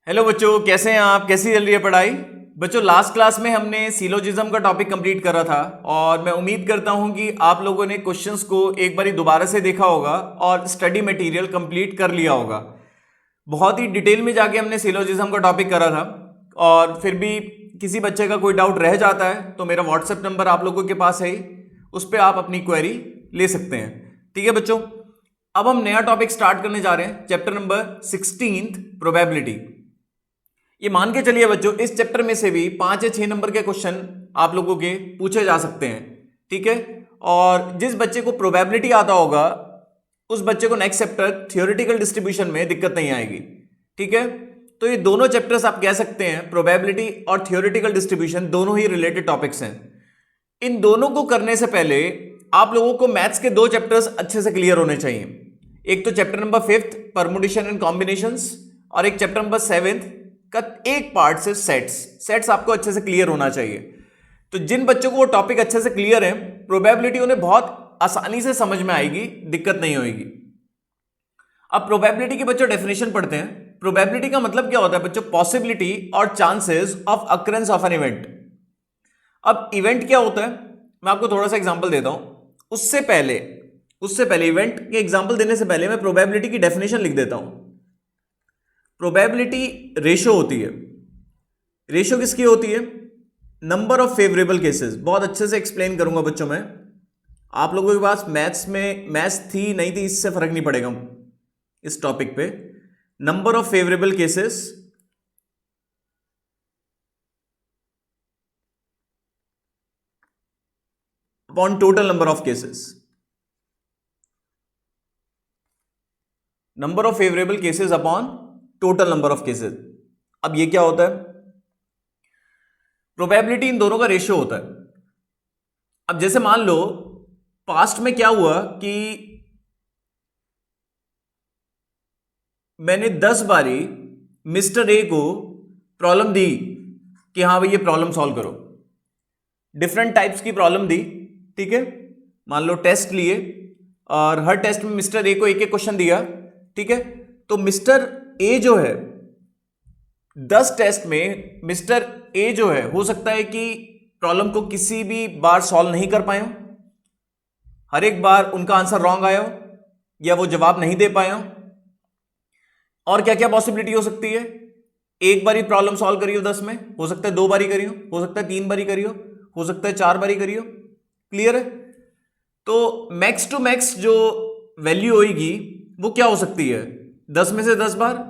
Hello बच्चों, कैसे हैं आप? कैसी चल रही है पढ़ाई? बच्चों, लास्ट क्लास में हमने सिलोजिज्म का टॉपिक कंप्लीट करा था और मैं उम्मीद करता हूं कि आप लोगों ने क्वेश्चंस को एक बारी दोबारा से देखा होगा और स्टडी मटेरियल कंप्लीट कर लिया होगा। बहुत ही डिटेल में जाके हमने सिलोजिज्म का टॉपिक करा था और फिर भी किसी बच्चे का कोई डाउट रह जाता है तो मेरा व्हाट्सएप नंबर आप लोगों के पास है ही, उस पर आप अपनी क्वेरी ले सकते हैं। ठीक है बच्चों, अब हम नया टॉपिक स्टार्ट करने जा रहे हैं, चैप्टर नंबर 16 प्रोबेबिलिटी। ये मान के चलिए बच्चों, इस चैप्टर में से भी 5 या 6 नंबर के क्वेश्चन आप लोगों के पूछे जा सकते हैं। ठीक है, और जिस बच्चे को प्रोबेबिलिटी आता होगा उस बच्चे को नेक्स्ट चैप्टर थियोरेटिकल डिस्ट्रीब्यूशन में दिक्कत नहीं आएगी। ठीक है, तो ये दोनों चैप्टर्स आप कह सकते हैं, प्रोबेबिलिटी और थियोरेटिकल डिस्ट्रीब्यूशन दोनों ही रिलेटेड टॉपिक्स हैं। इन दोनों को करने से पहले आप लोगों को मैथ्स के 2 चैप्टर्स अच्छे से क्लियर होने चाहिए। एक तो chapter number 5 permutation and combinations और एक चैप्टर नंबर 7 का एक पार्ट से सेट्स आपको अच्छे से क्लियर होना चाहिए। तो जिन बच्चों को वो टॉपिक अच्छे से क्लियर है, प्रोबेबिलिटी उन्हें बहुत आसानी से समझ में आएगी, दिक्कत नहीं होगी। अब प्रोबेबिलिटी के बच्चों डेफिनेशन पढ़ते हैं। प्रोबेबिलिटी का मतलब क्या होता है बच्चों? पॉसिबिलिटी और chances of occurrence of an event. अब इवेंट क्या होता है, मैं आपको थोड़ा सा एग्जांपल देता हूं। उससे पहले इवेंट के एग्जांपल देने से पहले मैं प्रोबेबिलिटी की डेफिनेशन लिख देता हूं। प्रोबेबिलिटी रेशो होती है। रेशो किसकी होती है? Number of favourable cases. बहुत अच्छे से एक्सप्लेन करूंगा बच्चों में। आप लोगों के पास मैथ्स थी नहीं थी इससे फर्क नहीं पड़ेगा इस टॉपिक पे। Number of favourable cases upon total number of cases. Number of favourable cases upon total number of cases. अब ये क्या होता है? प्रोबेबिलिटी इन दोनों का रेशियो होता है। अब जैसे मान लो पास्ट में क्या हुआ कि मैंने 10 बारी मिस्टर ए को प्रॉब्लम दी कि हाँ भाई ये प्रॉब्लम सॉल्व करो। डिफरेंट टाइप्स की प्रॉब्लम दी। ठीक है, मान लो टेस्ट लिए और हर टेस्ट में मिस्टर ए को एक एक क्वेश्चन दिया। ठीक है, तो मिस्टर ए जो है 10 टेस्ट में मिस्टर ए जो है हो सकता है कि प्रॉब्लम को किसी भी बार सॉल्व नहीं कर पाए हो, हर एक बार उनका आंसर रॉन्ग आया हो या वो जवाब नहीं दे पाए हो। और क्या क्या पॉसिबिलिटी हो सकती है? एक बारी प्रॉब्लम सॉल्व करी हो 10 में, हो सकता है 2 बारी करी हो सकता है 3 बारी करी हो सकता है 4 बारी करी हो। क्लियर है? तो मैक्स टू मैक्स जो वैल्यू होगी वो क्या हो सकती है? 10 में से 10 बार।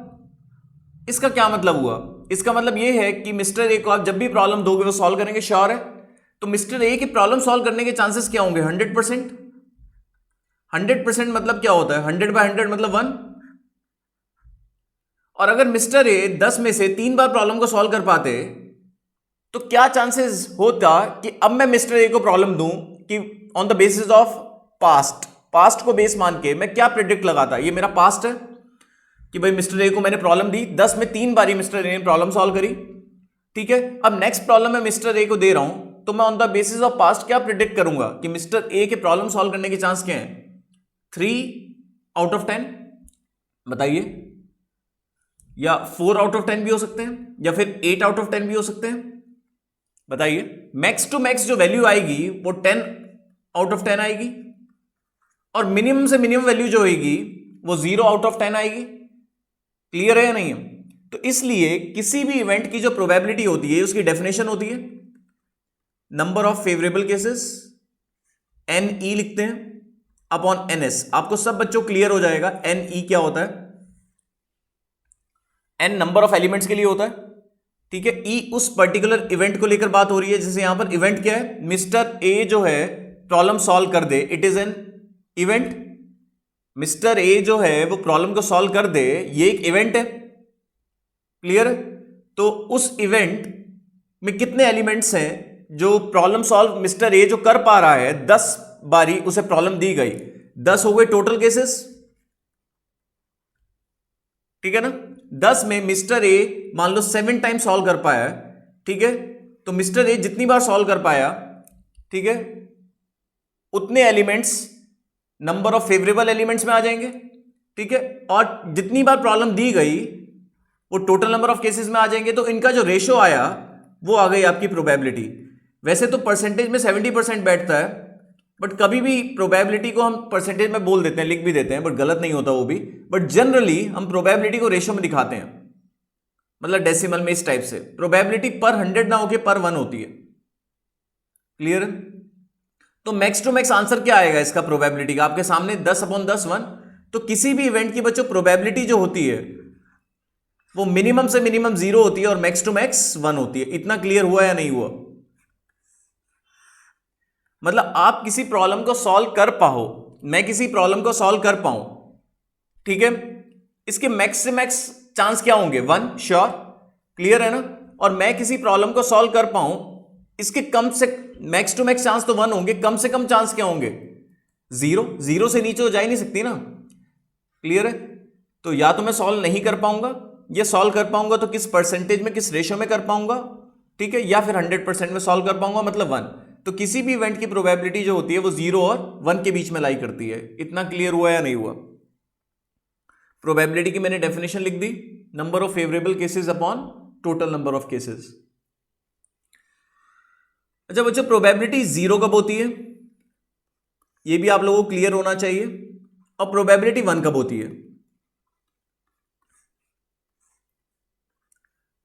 इसका क्या मतलब हुआ? इसका मतलब यह है कि मिस्टर ए को आप जब भी प्रॉब्लम दोगे वो सॉल्व करेंगे, श्योर है। तो मिस्टर ए की प्रॉब्लम सॉल्व करने के चांसेस क्या होंगे? 100%। 100% मतलब क्या होता है? 100/100 मतलब 1। और अगर मिस्टर ए 10 में से 3 बार प्रॉब्लम को सॉल्व कर पाते तो क्या चांसेस होता कि अब मैं मिस्टर ए को प्रॉब्लम दूं कि on the basis of past को बेस मान के मैं क्या प्रिडिक्ट लगाता? ये मेरा पास्ट है कि भाई मिस्टर ए को मैंने प्रॉब्लम दी, 10 में 3 बारी मिस्टर ए ने प्रॉब्लम सॉल्व करी। ठीक है, अब नेक्स्ट प्रॉब्लम मैं मिस्टर ए को दे रहा हूं तो मैं on the basis of past क्या प्रिडिक्ट करूंगा कि मिस्टर ए के प्रॉब्लम सॉल्व करने के चांस क्या हैं? 3/10। बताइए, या 4/10 भी हो सकते हैं या फिर 8/10 भी हो सकते हैं। बताइए, मैक्स टू मैक्स जो वैल्यू आएगी वो 10/10 आएगी और मिनिमम से मिनिमम वैल्यू जो होगी वो 0/10 आएगी। क्लियर है या नहीं? तो इसलिए किसी भी इवेंट की जो प्रोबेबिलिटी होती है उसकी डेफिनेशन होती है number of favourable cases, NE लिखते हैं, अपॉन NS। आपको सब बच्चों क्लियर हो जाएगा NE क्या होता है। N नंबर ऑफ एलिमेंट्स के लिए होता है। ठीक है, E उस पर्टिकुलर इवेंट को लेकर बात हो रही है। जैसे यहां पर इवेंट क्या है? मिस्टर ए जो है प्रॉब्लम सॉल्व कर दे, it is an event. Mister A जो है वो प्रॉब्लम को सॉल्व कर दे, ये एक इवेंट है। क्लियर? तो उस इवेंट में कितने एलिमेंट्स हैं? जो प्रॉब्लम सॉल्व मिस्टर ए जो कर पा रहा है, 10 बारी उसे प्रॉब्लम दी गई, 10 हो गए टोटल केसेस। ठीक है ना? 10 में मिस्टर ए मान लो 7 टाइम सॉल्व कर पाया। ठीक है, तो मिस्टर ए जितनी बार सॉल्व कर पाया, ठीक है, उतने elements number of favourable elements में आ जाएंगे। ठीक है, और जितनी बार प्रॉब्लम दी गई वो टोटल नंबर ऑफ केसेस में आ जाएंगे, तो इनका जो रेशो आया वो आ गई आपकी प्रोबेबिलिटी। वैसे तो परसेंटेज में 70% बैठता है, बट कभी भी प्रोबेबिलिटी को हम परसेंटेज में बोल देते हैं, लिख भी देते हैं, बट गलत नहीं होता वो भी। बट जनरली हम प्रोबेबिलिटी को रेशो में दिखाते हैं, मतलब डेसिमल में, इस टाइप से। प्रोबेबिलिटी पर 100 ना होके पर 1 होती है। क्लियर? तो मैक्स टू मैक्स आंसर क्या आएगा इसका प्रोबेबिलिटी का? आपके सामने 10/10 1। तो किसी भी इवेंट की बच्चों प्रोबेबिलिटी जो होती है वो मिनिमम से मिनिमम 0 होती है और मैक्स टू मैक्स 1 होती है। इतना क्लियर हुआ या नहीं हुआ? मतलब आप किसी प्रॉब्लम को सॉल्व कर पाओ, मैं किसी प्रॉब्लम को सॉल्व कर पाऊं, ठीक है, इसके मैक्स से मैक्स चांस क्या होंगे? 1 श्योर। क्लियर है ना? और मैं किसी प्रॉब्लम को सॉल्व कर पाऊं, इसके कम से मैक्स टू मैक्स चांस तो 1 होंगे, कम से कम चांस क्या होंगे? 0। 0 से नीचे तो जा ही नहीं सकती ना। क्लियर है? तो या तो मैं सॉल्व नहीं कर पाऊंगा, ये सॉल्व कर पाऊंगा तो किस परसेंटेज में, किस रेशियो में कर पाऊंगा, ठीक है, या फिर 100% में सॉल्व कर पाऊंगा, मतलब 1। तो किसी भी इवेंट की प्रोबेबिलिटी जो होती है वो 0 और 1 के बीच में लाई करती है। इतना क्लियर हुआ या नहीं हुआ? प्रोबेबिलिटी की मैंने डेफिनेशन लिख दी, number of favourable cases upon total number of cases. अच्छा बच्चों, प्रोबेबिलिटी 0 कब होती है ये भी आप लोगों को क्लियर होना चाहिए, और प्रोबेबिलिटी 1 कब होती है?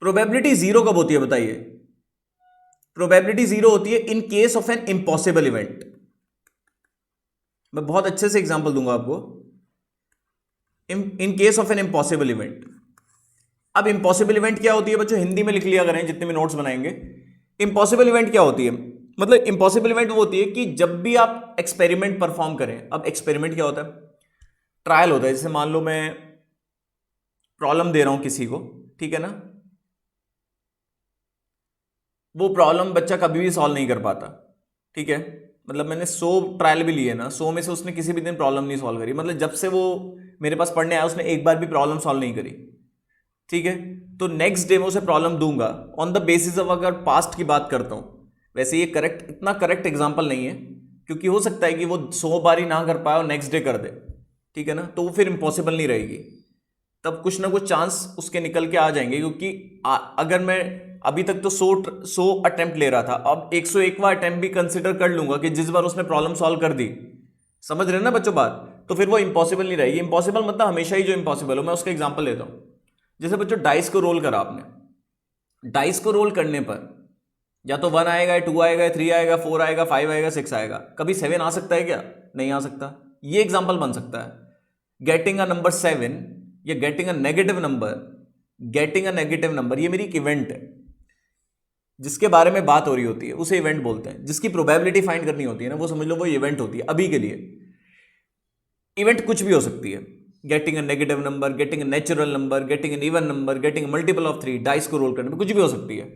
प्रोबेबिलिटी 0 कब होती है बताइए? प्रोबेबिलिटी 0 होती है in case of N impossible event. मैं बहुत अच्छे से एग्जांपल दूंगा आपको। In case of N impossible event. अब इम्पॉसिबल इवेंट क्या होती है बच्चों? हिंदी में लिख लिया करें जितने भी नोट्स बनाएंगे। इम्पॉसिबल इवेंट क्या होती है? मतलब इम्पॉसिबल इवेंट वो होती है कि जब भी आप एक्सपेरिमेंट परफॉर्म करें। अब एक्सपेरिमेंट क्या होता है? ट्रायल होता है। जैसे मान लो मैं प्रॉब्लम दे रहा हूं किसी को, ठीक है ना, वो प्रॉब्लम बच्चा कभी भी सॉल्व नहीं कर पाता, ठीक है। मतलब मैंने 100 ट्रायल भी लिए ना, 100 में से उसने किसी भी दिन प्रॉब्लम नहीं सॉल्व करी। मतलब जब से वो मेरे पास पढ़ने आया उसने एक बार भी प्रॉब्लम सॉल्व नहीं करी, ठीक है। तो नेक्स्ट डे मैं उसे प्रॉब्लम दूंगा ऑन द बेसिस ऑफ, अगर पास्ट की बात करता हूं। वैसे ये करेक्ट, इतना करेक्ट एग्जाम्पल नहीं है, क्योंकि हो सकता है कि वो 100 बार ही ना कर पाए और नेक्स्ट डे कर दे, ठीक है ना, तो वो फिर इंपॉसिबल नहीं रहेगी। तब कुछ ना कुछ चांस उसके निकल के आ जाएंगे, क्योंकि अगर मैं अभी तक तो 100 अटेम्प्ट ले रहा था, अब 101वां अटेम्प्ट भी कंसिडर कर लूंगा कि जिस बार उसने प्रॉब्लम सॉल्व कर दी, समझ रहे हैं ना बच्चों बात, तो फिर वो इंपॉसिबल नहीं रहेगी। इंपॉसिबल मतलब हमेशा ही जो इंपॉसिबल हो। मैं उसका एग्जांपल लेता हूं। जैसे बच्चों डाइस को रोल करा आपने, डाइस को रोल करने पर या तो 1 आएगा, 2 आएगा, 3 आएगा, 4 आएगा, 5 आएगा, 6 आएगा। कभी 7 आ सकता है क्या? नहीं आ सकता। ये एग्जाम्पल बन सकता है। गेटिंग अ नंबर 7 या getting a negative number, getting a negative number, ये मेरी एक इवेंट है जिसके बारे में बात हो रही होती है, उसे इवेंट बोलते हैं। जिसकी प्रोबेबिलिटी फाइंड करनी होती है ना, वो समझ लो वो इवेंट होती है। अभी के लिए इवेंट कुछ भी हो सकती है। Getting a negative number, getting a natural number, getting an even number, getting multiple of 3, dice को रोल करने में कुछ भी हो सकती है।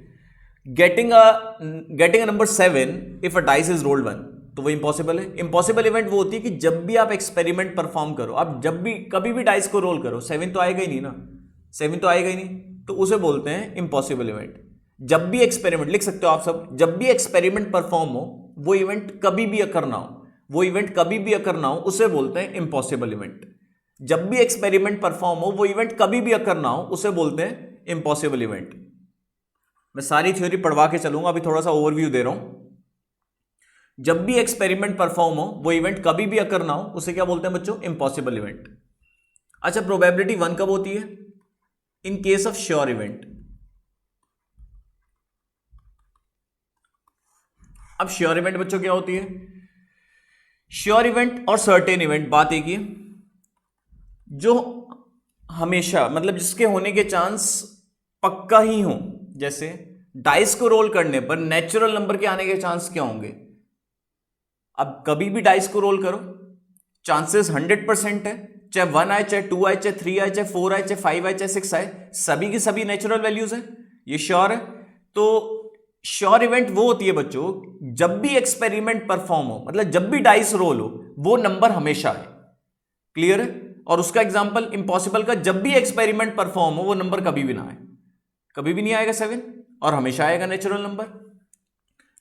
Getting a number 7 if a dice is rolled 1, तो वो इंपॉसिबल है। इंपॉसिबल इवेंट वो होती है कि जब भी आप एक्सपेरिमेंट परफॉर्म करो, आप जब भी कभी भी डाइस को रोल करो, 7 तो आएगा ही नहीं ना, 7 तो आएगा ही नहीं, तो उसे बोलते हैं इंपॉसिबल इवेंट। जब भी एक्सपेरिमेंट, लिख सकते हो आप सब, जब भी एक्सपेरिमेंट परफॉर्म हो, वो इवेंट कभी भी अकर ना हो, वो इवेंट कभी भी अकर ना हो, उसे बोलते हैं इंपॉसिबल इवेंट। जब भी एक्सपेरिमेंट परफॉर्म हो, वो इवेंट कभी भी अकर ना हो, उसे बोलते हैं इंपॉसिबल इवेंट। मैं सारी थ्योरी पढ़वा के चलूंगा, अभी थोड़ा सा ओवरव्यू दे रहा हूं। जब भी एक्सपेरिमेंट परफॉर्म हो, वो इवेंट कभी भी अकर ना हो, उसे क्या बोलते हैं बच्चों? Impossible event. अच्छा, प्रोबेबिलिटी 1 कब होती है? In case of sure event. अब श्योर इवेंट बच्चों क्या होती है? श्योर इवेंट और सर्टेन इवेंट बात एक ही, जो हमेशा, मतलब जिसके होने के चांस पक्का ही हो। जैसे डाइस को रोल करने पर नेचुरल नंबर के आने के चांस क्या होंगे? अब कभी भी डाइस को रोल करो, चांसेस 100% है, चाहे 1 आए, चाहे 2 आए, चाहे 3 आए, चाहे 4 आए, चाहे 5 आए, चाहे 6 आए, सभी की सभी नेचुरल वैल्यूज है, ये श्योर है। तो श्योर इवेंट वो होती है बच्चों, जब भी एक्सपेरिमेंट परफॉर्म हो, मतलब जब भी डाइस रोल हो, वो नंबर हमेशा है। क्लियर है? और उसका एग्जांपल इंपॉसिबल का, जब भी एक्सपेरिमेंट परफॉर्म हो, वो नंबर कभी भी ना आए, कभी भी नहीं आएगा 7, और हमेशा आएगा नेचुरल नंबर।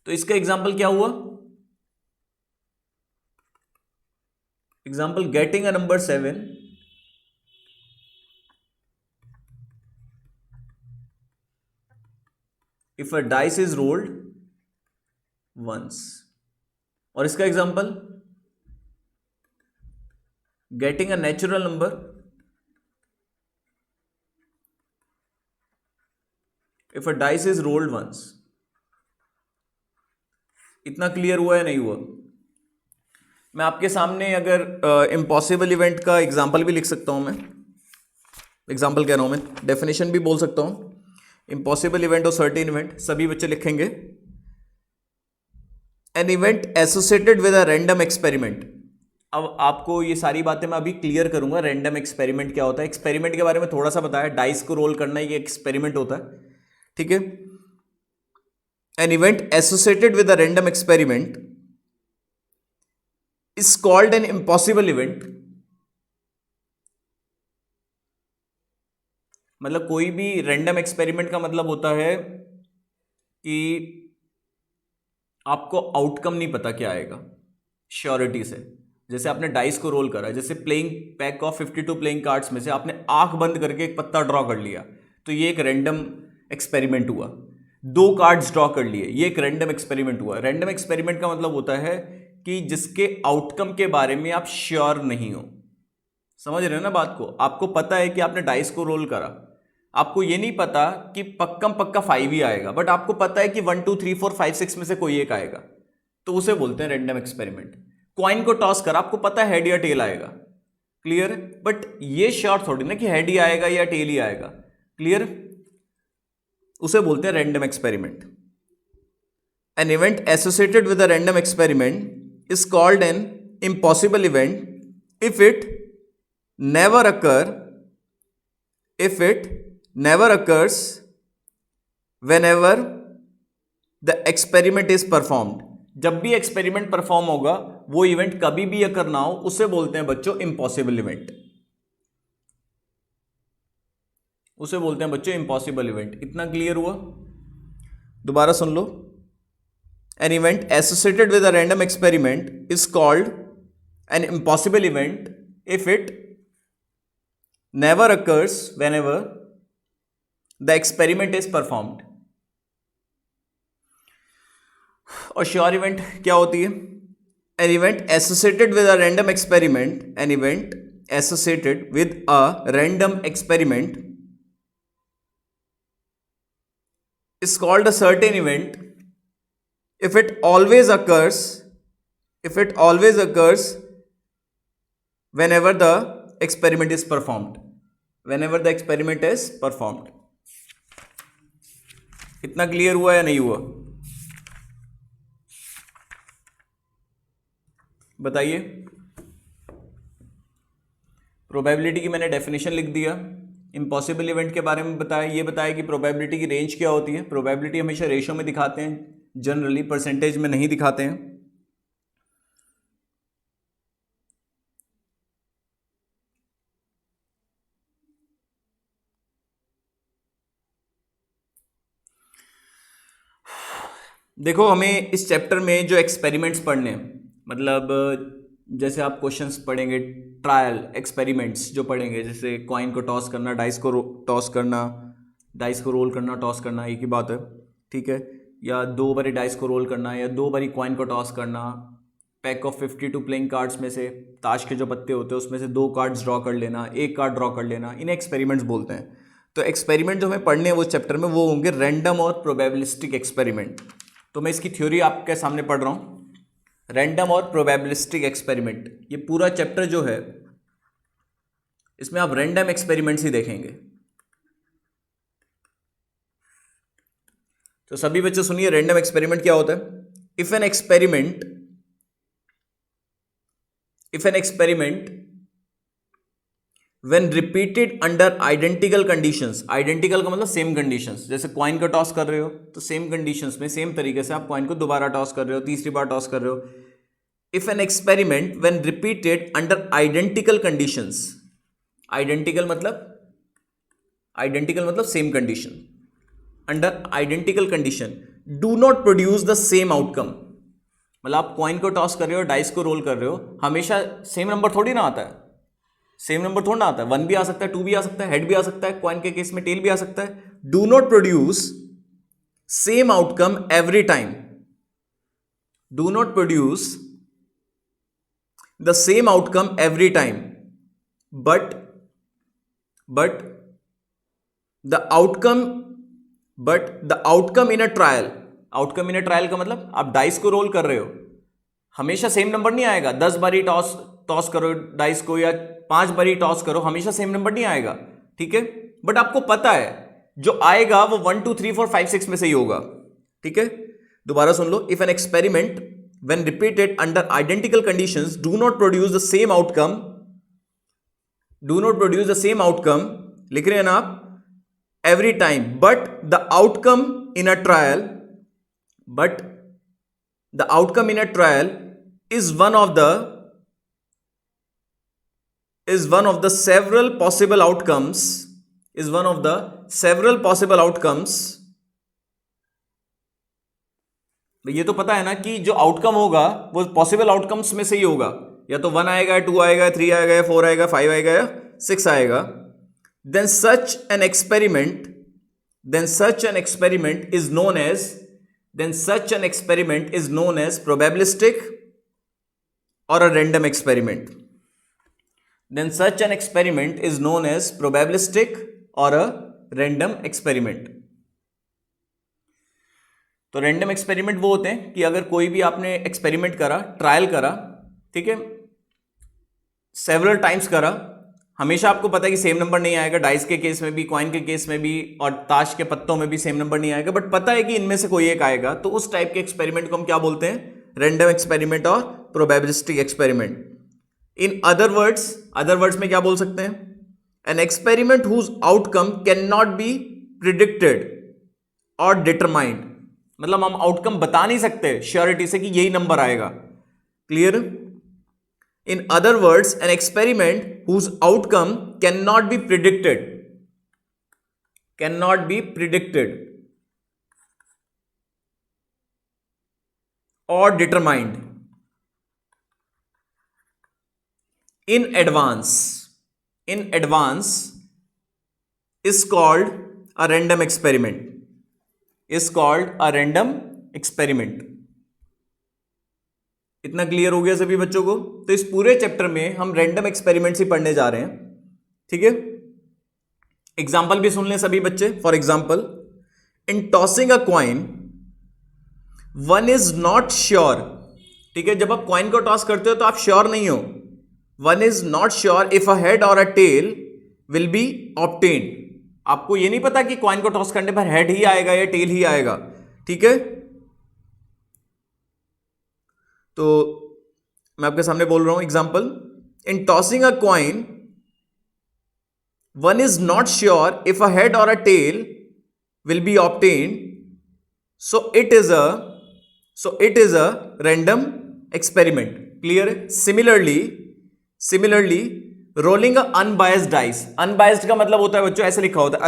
तो इसका एग्जांपल क्या हुआ? Example, getting a number 7 if a dice is rolled once. और इसका example, getting a natural number if a dice is rolled once. इतना क्लियर हुआ या नहीं हुआ? मैं आपके सामने अगर इम्पॉसिबल इवेंट का एग्जांपल भी लिख सकता हूं, मैं एग्जांपल कह रहा हूं, मैं डेफिनेशन भी बोल सकता हूं। इम्पॉसिबल इवेंट और सर्टेन इवेंट सभी बच्चे लिखेंगे। N event associated with a random experiment. अब आपको ये सारी बातें मैं अभी क्लियर करूंगा। रैंडम एक्सपेरिमेंट क्या होता है, एक्सपेरिमेंट के बारे में थोड़ा सा बताया, डाइस को रोल करना ये एक्सपेरिमेंट होता है, ठीक है। An event associated with a random experiment is called an impossible event. मतलब कोई भी रैंडम एक्सपेरिमेंट का मतलब होता है कि आपको आउटकम नहीं पता क्या आएगा श्योरिटी से। जैसे आपने डाइस को रोल करा, जैसे playing pack of 52 playing cards में से आपने आंख बंद करके एक पत्ता ड्रॉ कर लिया, तो ये एक रैंडम एक्सपेरिमेंट हुआ। 2 कार्ड्स ड्रॉ कर लिए, ये एक रैंडम एक्सपेरिमेंट हुआ। रैंडम एक्सपेरिमेंट का मतलब होता है कि जिसके आउटकम के बारे में आप श्योर नहीं हो। समझ रहे हो ना बात को? आपको पता है कि आपने डाइस को रोल करा, आपको ये नहीं पता कि पक्का पक्का 5 ही आएगा, बट आपको पता है कि 1 2 3 4 5 6 में से कोई एक आएगा, तो उसे बोलते हैं रैंडम एक्सपेरिमेंट। कॉइन को टॉस करा, आपको पता है हेड या टेल आएगा, क्लियर, बट ये श्योर थोड़ी ना कि हेड ही आएगा या टेल ही आएगा, क्लियर, उसे बोलते हैं random experiment. An event associated with a random experiment is called an impossible event if it never occurs whenever the experiment is performed। जब भी एक्सपेरिमेंट परफॉर्म होगा, वो इवेंट कभी भी अकर ना हो, उसे बोलते हैं बच्चों इम्पॉसिबल इवेंट। उसे बोलते हैं बच्चों इम्पॉसिबल इवेंट। इतना क्लियर हुआ? दोबारा सुन लो। An event associated with a random experiment is called an impossible event if it never occurs whenever the experiment is performed। और श्योर इवेंट क्या होती है? An event associated with a random experiment, an event associated with a random experiment is called a certain event if it always occurs whenever the experiment is performed। इतना clear हुआ या नहीं हुआ? बताइए। Probability की मैंने डेफिनेशन लिख दिया, इम्पॉसिबल इवेंट के बारे में बताया, ये बताया कि प्रोबेबिलिटी की रेंज क्या होती है। प्रोबेबिलिटी हमेशा रेशो में दिखाते हैं, जनरली परसेंटेज में नहीं दिखाते हैं। देखो, हमें इस चैप्टर में जो एक्सपेरिमेंट्स पढ़ने हैं, मतलब जैसे आप क्वेश्चंस पढ़ेंगे, ट्रायल एक्सपेरिमेंट्स जो पढ़ेंगे, जैसे कॉइन को टॉस करना, डाइस को टॉस करना, डाइस को रोल करना, टॉस करना, एक ही बात है, ठीक है, या 2 बारी डाइस को रोल करना, या 2 बारी कॉइन को टॉस करना, पैक ऑफ 52 प्लेइंग कार्ड्स में से ताश के जो पत्ते होते हैं उसमें से 2 कार्ड्स ड्रॉ कर लेना, 1 कार्ड ड्रॉ कर लेना, इन्हें एक्सपेरिमेंट्स बोलते हैं। तो एक्सपेरिमेंट जो हमें पढ़ने हैं वो चैप्टर में, वो होंगे रैंडम और प्रोबेबिलिस्टिक एक्सपेरिमेंट। तो मैं इसकी थ्योरी आपके सामने पढ़ रहा हूं, रैंडम और प्रोबेबिलिस्टिक एक्सपेरिमेंट। ये पूरा चैप्टर जो है इसमें आप रैंडम एक्सपेरिमेंट्स ही देखेंगे। तो सभी बच्चे सुनिए, रैंडम एक्सपेरिमेंट क्या होता है? If an experiment when repeated under identical conditions, identical का मतलब सेम कंडीशंस, जैसे कॉइन का टॉस कर रहे हो तो सेम कंडीशंस में, सेम तरीके से आप कॉइन को दोबारा टॉस कर रहे हो, तीसरी बार टॉस कर रहे हो। If an experiment when repeated under identical conditions, identical मतलब same condition, under identical condition do not produce the same outcome. मतलब आप कॉइन को टॉस कर रहे हो, डाइस को रोल कर रहे हो, हमेशा सेम नंबर थोड़ी ना आता है, सेम नंबर थोड़ा ना आता है, 1 भी आ सकता है, 2 भी आ सकता है, हेड भी आ सकता है, कॉइन के केस में टेल भी आ सकता है। Do not produce same outcome every time. Do not produce the same outcome every time, but the outcome in a trial. Outcome in a trial का मतलब आप डाइस को रोल कर रहे हो, हमेशा सेम नंबर नहीं आएगा. 10 बारी टॉस करो डाइस को या 5 बारी टॉस करो, हमेशा सेम नंबर नहीं आएगा. ठीक है, बट आपको पता है जो आएगा वो 1 2 3 4 5 6 में से ही होगा. ठीक है, दोबारा सुन लो. If an experiment when repeated under identical conditions do not produce the same outcome, लिख रहे हैं ना आप, every time, but the outcome in a trial is one of the several possible outcomes. ये तो पता है ना कि जो आउटकम होगा वो पॉसिबल आउटकम्स में से ही होगा. या तो 1 आएगा, 2 आएगा, 3 आएगा, 4 आएगा, 5 आएगा या 6 आएगा. then such an experiment is known as probabilistic or a random experiment. तो रैंडम एक्सपेरिमेंट वो होते हैं कि अगर कोई भी आपने एक्सपेरिमेंट करा, ट्रायल करा, ठीक है, सेवरल टाइम्स करा, हमेशा आपको पता है कि सेम नंबर नहीं आएगा. डाइस के केस में भी, कॉइन के केस में भी और ताश के पत्तों में भी सेम नंबर नहीं आएगा, बट पता है कि इनमें से कोई एक आएगा. तो उस टाइप के एक्सपेरिमेंट को हम क्या बोलते हैं? रैंडम एक्सपेरिमेंट और probabilistic experiment. In other words में क्या बोल सकते हैं? An experiment whose outcome can not be predicted और डिटरमाइंड. मतलब हम आउटकम बता नहीं सकते श्योरिटी से कि यही नंबर आएगा. Clear? In other words, an experiment whose outcome cannot be predicted or determined in advance is called a random experiment. इतना क्लियर हो गया सभी बच्चों को? तो इस पूरे चैप्टर में हम रैंडम एक्सपेरिमेंट्स ही पढ़ने जा रहे हैं. ठीक है, एग्जाम्पल भी सुन लें सभी बच्चे. For example, in tossing a coin one is not sure. ठीक है, जब आप कॉइन को टॉस करते हो तो आप श्योर नहीं हो. One is not sure if a head or a tail will be obtained. आपको ये नहीं पता कि कॉइन को टॉस करने पर हेड ही आएगा या टेल ही आएगा. ठीक है, तो मैं आपके सामने बोल रहा हूं example. In tossing a coin one is not sure if a head or a tail will be obtained, so it is a random experiment. Clear? Similarly rolling a unbiased dice. Unbiased का मतलब होता है बच्चों, ऐसे लिखा होता है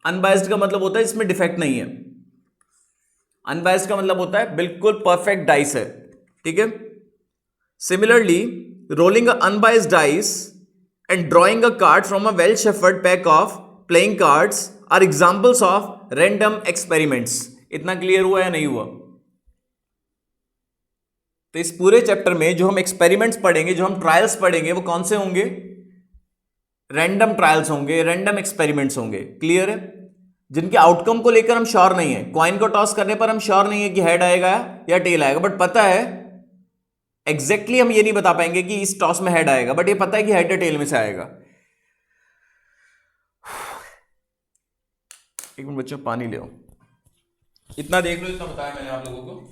unbiased का मतलब होता है इसमें डिफेक्ट नहीं है. अनबायस्ड का मतलब होता है बिल्कुल परफेक्ट डाइस है. ठीक है, similarly rolling a unbiased dice and drawing a card from a well shuffled pack of playing cards are examples of random experiments. इतना क्लियर हुआ या नहीं हुआ? तो इस पूरे चैप्टर में जो हम एक्सपेरिमेंट्स पढ़ेंगे, जो हम ट्रायल्स पढ़ेंगे, वो कौन से होंगे? रैंडम ट्रायल्स होंगे, रैंडम एक्सपेरिमेंट्स होंगे. क्लियर है? जिनके आउटकम को लेकर हम श्योर नहीं है. कॉइन को टॉस करने पर हम श्योर नहीं है कि हेड आएगा या टेल आएगा, बट पता है एग्जैक्टली हम ये नहीं बता पाएंगे कि इस टॉस में हेड आएगा, बट ये पता है कि हेड या टेल में से आएगा. एक मिनट बच्चों, पानी ले आओ. इतना देख लो, इतना बताया मैंने आप लोगों को.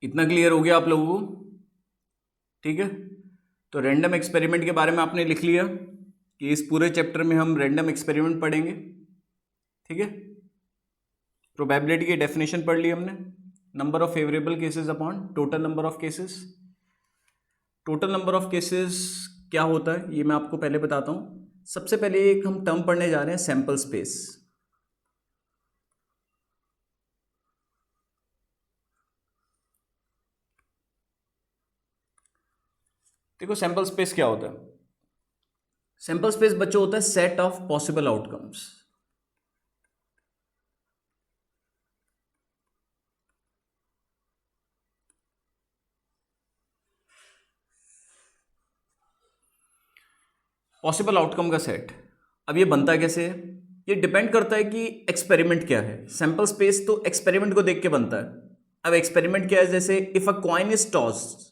इतना क्लियर हो गया आप लोगों को? ठीक है, तो रैंडम एक्सपेरिमेंट के बारे में आपने लिख लिया कि इस पूरे चैप्टर में हम रैंडम एक्सपेरिमेंट पढ़ेंगे। ठीक है, प्रोबेबिलिटी की डेफिनेशन पढ़ ली हमने। Number of favourable cases upon total number of cases. Total number of cases क्या होता है ये मैं आपको पहले बताता हूँ। सबसे पहले एक हम टर्म पढ़ने जा रहे हैं, सैंपल स्पेस। देखो सैंपल स्पेस क्या होता है। सैंपल स्पेस बच्चों होता है set of possible outcomes. Possible outcome का सेट। अब ये बनता कैसे है, ये डिपेंड करता है कि एक्सपेरिमेंट क्या है। सैंपल स्पेस तो एक्सपेरिमेंट को देख के बनता है। अब एक्सपेरिमेंट क्या है, जैसे if a coin is tossed,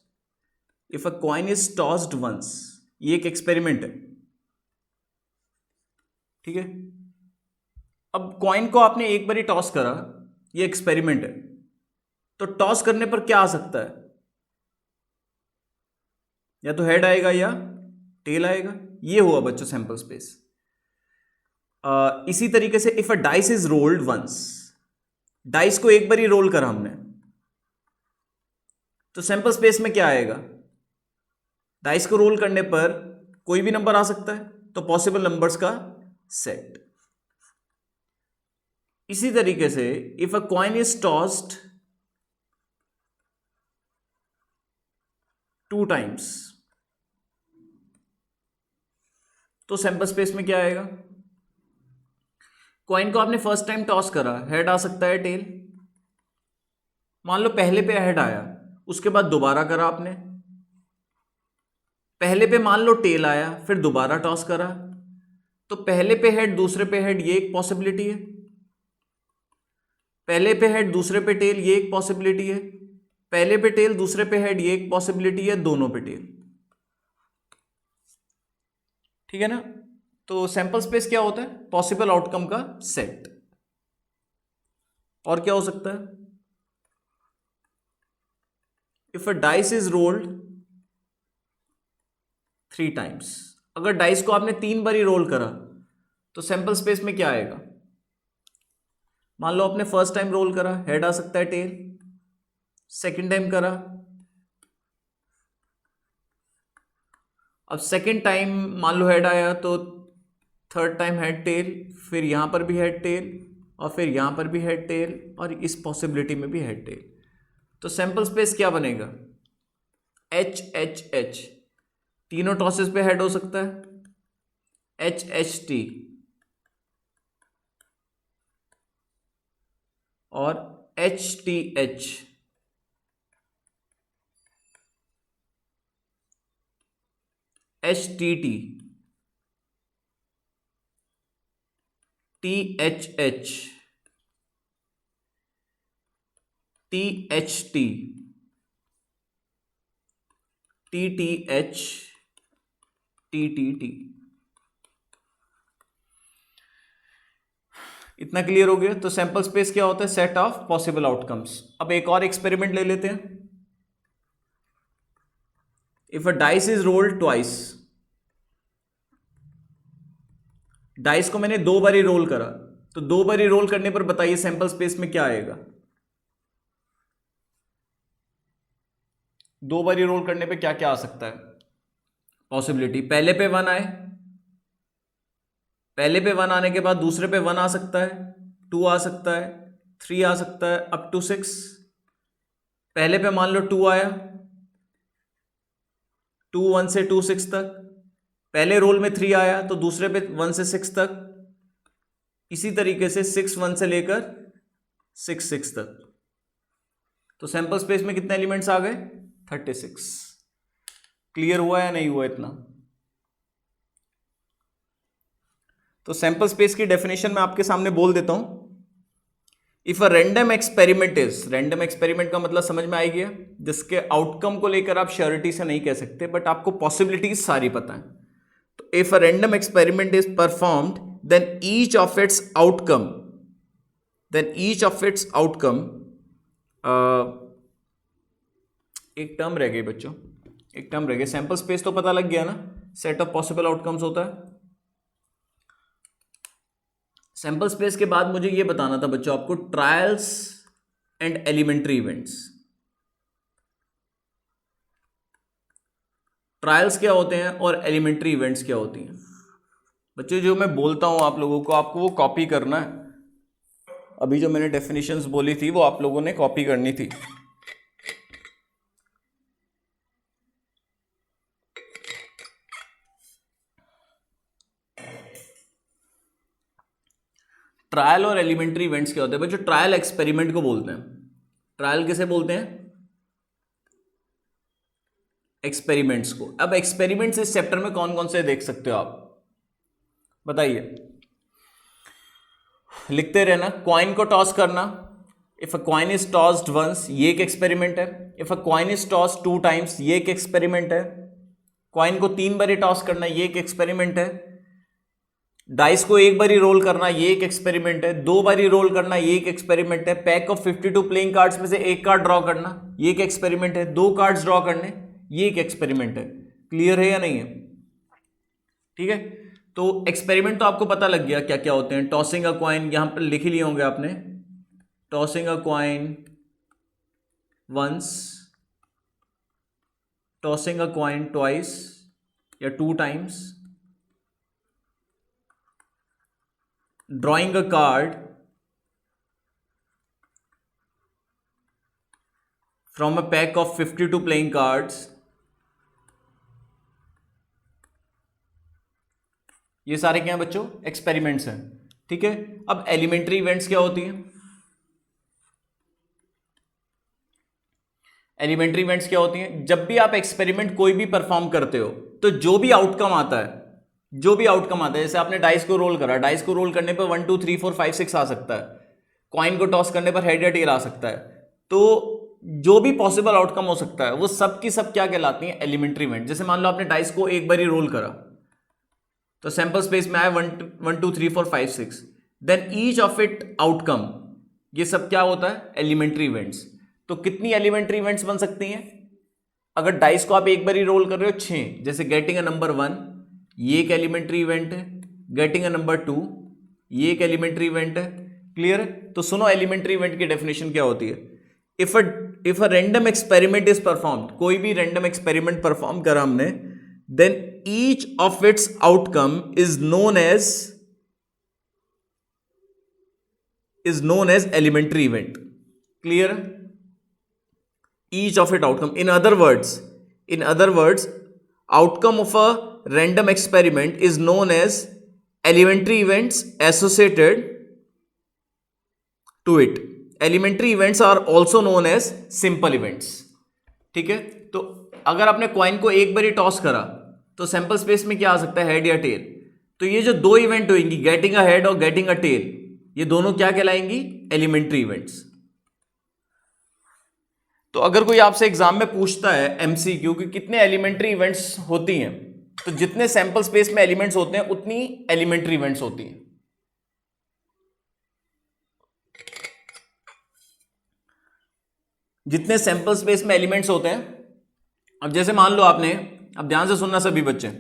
if a coin is tossed once, ये एक एक्सपेरिमेंट है। ठीक है, अब कॉइन को आपने एक बार ही टॉस करा, ये एक्सपेरिमेंट है। तो टॉस करने पर क्या आ सकता है, या तो हेड आएगा या टेल आएगा। ये हुआ बच्चों सैंपल स्पेस। इसी तरीके से if a dice is rolled once, dice को एक बार ही रोल करा हमने, तो सैंपल स्पेस में क्या आएगा, डाइस को रोल करने पर कोई भी नंबर आ सकता है, तो पॉसिबल नंबर्स का सेट। इसी तरीके से if a coin is tossed 2 times, तो सैंपल स्पेस में क्या आएगा, कॉइन को आपने फर्स्ट टाइम टॉस करा, हेड आ सकता है टेल। मान लो पहले पे हेड आया, उसके बाद दोबारा करा आपने, पहले पे मान लो टेल आया, फिर दोबारा टॉस करा, तो पहले पे हेड दूसरे पे हेड, ये एक पॉसिबिलिटी है। पहले पे हेड दूसरे पे टेल, ये एक पॉसिबिलिटी है। पहले पे टेल दूसरे पे हेड, ये एक पॉसिबिलिटी है, दोनों पे टेल। ठीक है ना, तो सैंपल स्पेस क्या होता है, पॉसिबल आउटकम का सेट। और क्या हो सकता है, if a dice is rolled 3 times, अगर डाइस को आपने 3 बार ही रोल करा, तो सैंपल स्पेस में क्या आएगा, मान लो आपने फर्स्ट टाइम रोल करा, हेड आ सकता है टेल, सेकंड टाइम करा, अब सेकंड टाइम मान लो हेड आया, तो थर्ड टाइम हेड टेल, फिर यहां पर भी हेड टेल, और फिर यहां पर भी हेड टेल, और इस पॉसिबिलिटी में भी हेड टेल। तो सैंपल स्पेस क्या बनेगा, एच एच एच, तीनों टॉसेस पे हेड हो सकता है, एच एच टी, और H T H, H T T, T H H, T H T, T T H, T T T. इतना क्लियर हो गया। तो सैंपल स्पेस क्या होता है, सेट ऑफ पॉसिबल आउटकम्स। अब एक और एक्सपेरिमेंट ले लेते हैं। If a dice is rolled twice, dice को मैंने 2 बार ही रोल करा, तो 2 बार ही रोल करने पर बताइए सैंपल स्पेस में क्या आएगा, 2 बार ही रोल करने पे क्या क्या आ सकता है पॉसिबिलिटी। पहले पे 1 आए, पहले पे 1 आने के बाद दूसरे पे 1 आ सकता है, 2 आ सकता है, 3 आ सकता है, अप टू 6। पहले पे मान लो 2 आया, 2 1 से 2 6 तक, पहले रोल में 3 आया, तो दूसरे पे 1 से 6 तक, इसी तरीके से 6 1 से लेकर 6 6 तक। तो सैंपल स्पेस में कितने एलिमेंट्स आ गए, 36। क्लियर हुआ या नहीं हुआ इतना। तो सैंपल स्पेस की डेफिनेशन मैं आपके सामने बोल देता हूं। If a random experiment is, random experiment का मतलब समझ में आ गया, जिसके आउटकम को लेकर आप श्योरिटी से नहीं कह सकते, बट आपको पॉसिबिलिटीज सारी पता है। तो if a random experiment is performed, then each of its outcome, then each of its outcome एक टर्म रह गई बच्चों, एक टर्म रह गई। सैंपल स्पेस तो पता लग गया ना, सेट ऑफ पॉसिबल आउटकम्स होता है। सैंपल स्पेस के बाद मुझे ये बताना था बच्चों आपको, trials and elementary events. Trials क्या होते हैं और एलिमेंट्री इवेंट्स क्या होती हैं? बच्चों जो मैं बोलता हूं आप लोगों को, आपको वो कॉपी करना है। अभी जो मैंने डेफिनेशंस बोली थी वो आप लोगों ने कॉपी करनी थी। ट्रायल और एलिमेंट्री इवेंट्स क्या होते हैं बच्चों? ट्रायल एक्सपेरिमेंट को बोलते हैं। ट्रायल किसे बोलते हैं? एक्सपेरिमेंट्स को। अब एक्सपेरिमेंट्स इस चैप्टर में कौन कौन से देख सकते हो आप, बताइए, लिखते रहना। कॉइन को टॉस करना, if a coin is tossed once, ये एक एक्सपेरिमेंट है। If a coin is tossed 2 times, ये एक एक्सपेरिमेंट है। कॉइन को 3 बारी टॉस करना, ये एक एक्सपेरिमेंट है। डाइस को 1 बारी रोल करना, ये एक एक्सपेरिमेंट है। 2 बारी रोल करना, ये एक एक्सपेरिमेंट है। पैक ऑफ 52 प्लेइंग कार्ड्स में से एक कार्ड ड्रॉ करना, ये एक एक्सपेरिमेंट है। 2 कार्ड्स ड्रॉ करने, ये एक एक्सपेरिमेंट है। क्लियर है या नहीं है? ठीक है, तो एक्सपेरिमेंट तो आपको पता लग गया क्या क्या होते हैं। टॉसिंग अ कॉइन, यहां पर लिख ही लिए होंगे आपने, tossing a coin once, tossing a coin twice या 2 times, drawing a card from a pack of 52 playing cards. ये सारे क्या हैं बच्चों? एक्सपेरिमेंट्स हैं। ठीक है, अब एलिमेंट्री इवेंट्स क्या होती हैं? एलिमेंट्री इवेंट्स क्या होती हैं? जब भी आप एक्सपेरिमेंट कोई भी परफॉर्म करते हो तो जो भी आउटकम आता है, जो भी आउटकम आता है, जैसे आपने डाइस को रोल करा, डाइस को रोल करने पर 1 2 3 4 5 6 आ सकता है। कॉइन को टॉस करने पर हेड या टेल आ सकता है। तो जो भी पॉसिबल आउटकम हो सकता है वो सब की सब क्या कहलाती हैं? Elementary event. जैसे मान लो आपने डाइस को 1 बारी रोल करा तो सैंपल स्पेस में आया 1 2 3 4 5 6, then each of it outcome, ये सब क्या होता है? Elementary events. तो कितनी एलिमेंट्री इवेंट्स बन सकती हैं? अगर डाइस को आप 1 बारी रोल कर रहे हो 6, जैसे गेटिंग अ नंबर 1, ये एक एलिमेंट्री इवेंट है। गेटिंग अ नंबर 2, ये एक एलिमेंट्री इवेंट है। क्लियर है? तो सुनो एलिमेंट्री इवेंट की डेफिनेशन क्या होती है। If a random experiment is performed, कोई भी रैंडम एक्सपेरिमेंट परफॉर्म करा हमने, then each of its outcome is known as elementary event. Clear? Each of it outcome, in other words outcome of a random experiment is known as elementary events associated to it. Elementary events are also known as simple events. ठीक है, तो अगर आपने coin को 1 बारी toss करा तो sample space में क्या आ सकता है? हेड या टेल। तो ये जो 2 इवेंट होंगी, गेटिंग अ हेड और गेटिंग अ टेल, ये दोनों क्या कहलाएंगी? Elementary events. तो अगर कोई आपसे एग्जाम में पूछता है एमसीक्यू कि कितने एलिमेंट्री इवेंट्स होती हैं, तो जितने सैंपल स्पेस में एलिमेंट्स होते हैं उतनी एलिमेंट्री इवेंट्स होती हैं। जितने सैंपल स्पेस में एलिमेंट्स होते हैं, अब जैसे मान लो आपने, अब ध्यान से सुनना सभी बच्चे,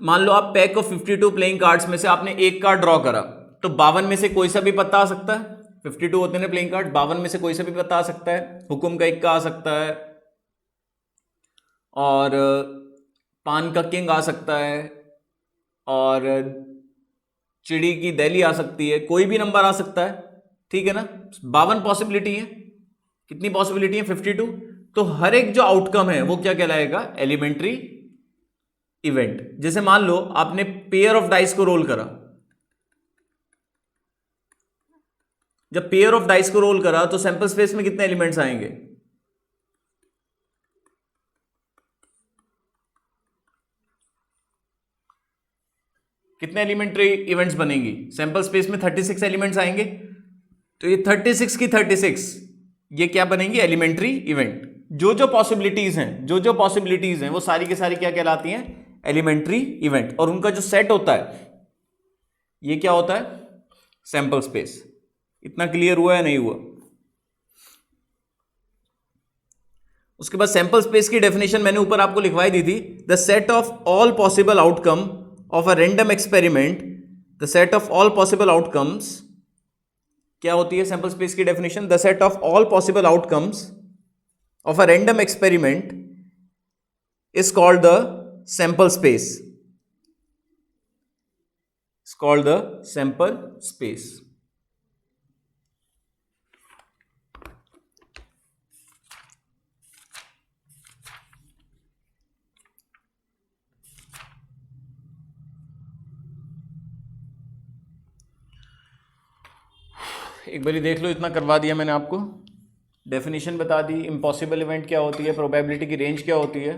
मान लो आप पैक ऑफ 52 प्लेइंग कार्ड्स में से आपने एक कार्ड ड्रॉ करा, तो 52 में से कोई सा भी पत्ता आ सकता है। 52 होते हैं प्लेइंग कार्ड, 52 में से कोई सा भी पत्ता आ सकता है। हुकुम का इक्का आ सकता है, और पान का किंग आ सकता है, और चिड़ी की दैली आ सकती है, कोई भी नंबर आ सकता है। ठीक है ना? 52 पॉसिबिलिटी है। कितनी पॉसिबिलिटी है? 52। तो हर एक जो आउटकम है वो क्या कहलाएगा? Elementary event. जैसे मान लो आपने पेयर ऑफ डाइस को रोल करा, जब पेयर ऑफ डाइस को रोल करा तो सैंपल स्पेस में कितने एलिमेंट्स आएंगे? कितने एलिमेंट्री इवेंट्स बनेंगी? सैंपल स्पेस में 36 एलिमेंट्स आएंगे। तो ये 36 की 36 ये क्या बनेंगी? Elementary event. जो जो पॉसिबिलिटीज हैं वो सारी की सारी क्या कहलाती हैं? Elementary event. और उनका जो सेट होता है ये क्या होता है? Sample space. इतना क्लियर हुआ या नहीं हुआ? उसके बाद सैंपल स्पेस की डेफिनेशन मैंने ऊपर आपको लिखवाई दी थी, the set of all possible outcome of a random experiment, the set of all possible outcomes, क्या होती है सैंपल स्पेस की definition? The set of all possible outcomes of a random experiment is called the sample space, is called the sample space. एक बारी देख लो, इतना करवा दिया मैंने आपको, डेफिनेशन बता दी, इम्पॉसिबल इवेंट क्या होती है, प्रोबेबिलिटी की रेंज क्या होती है,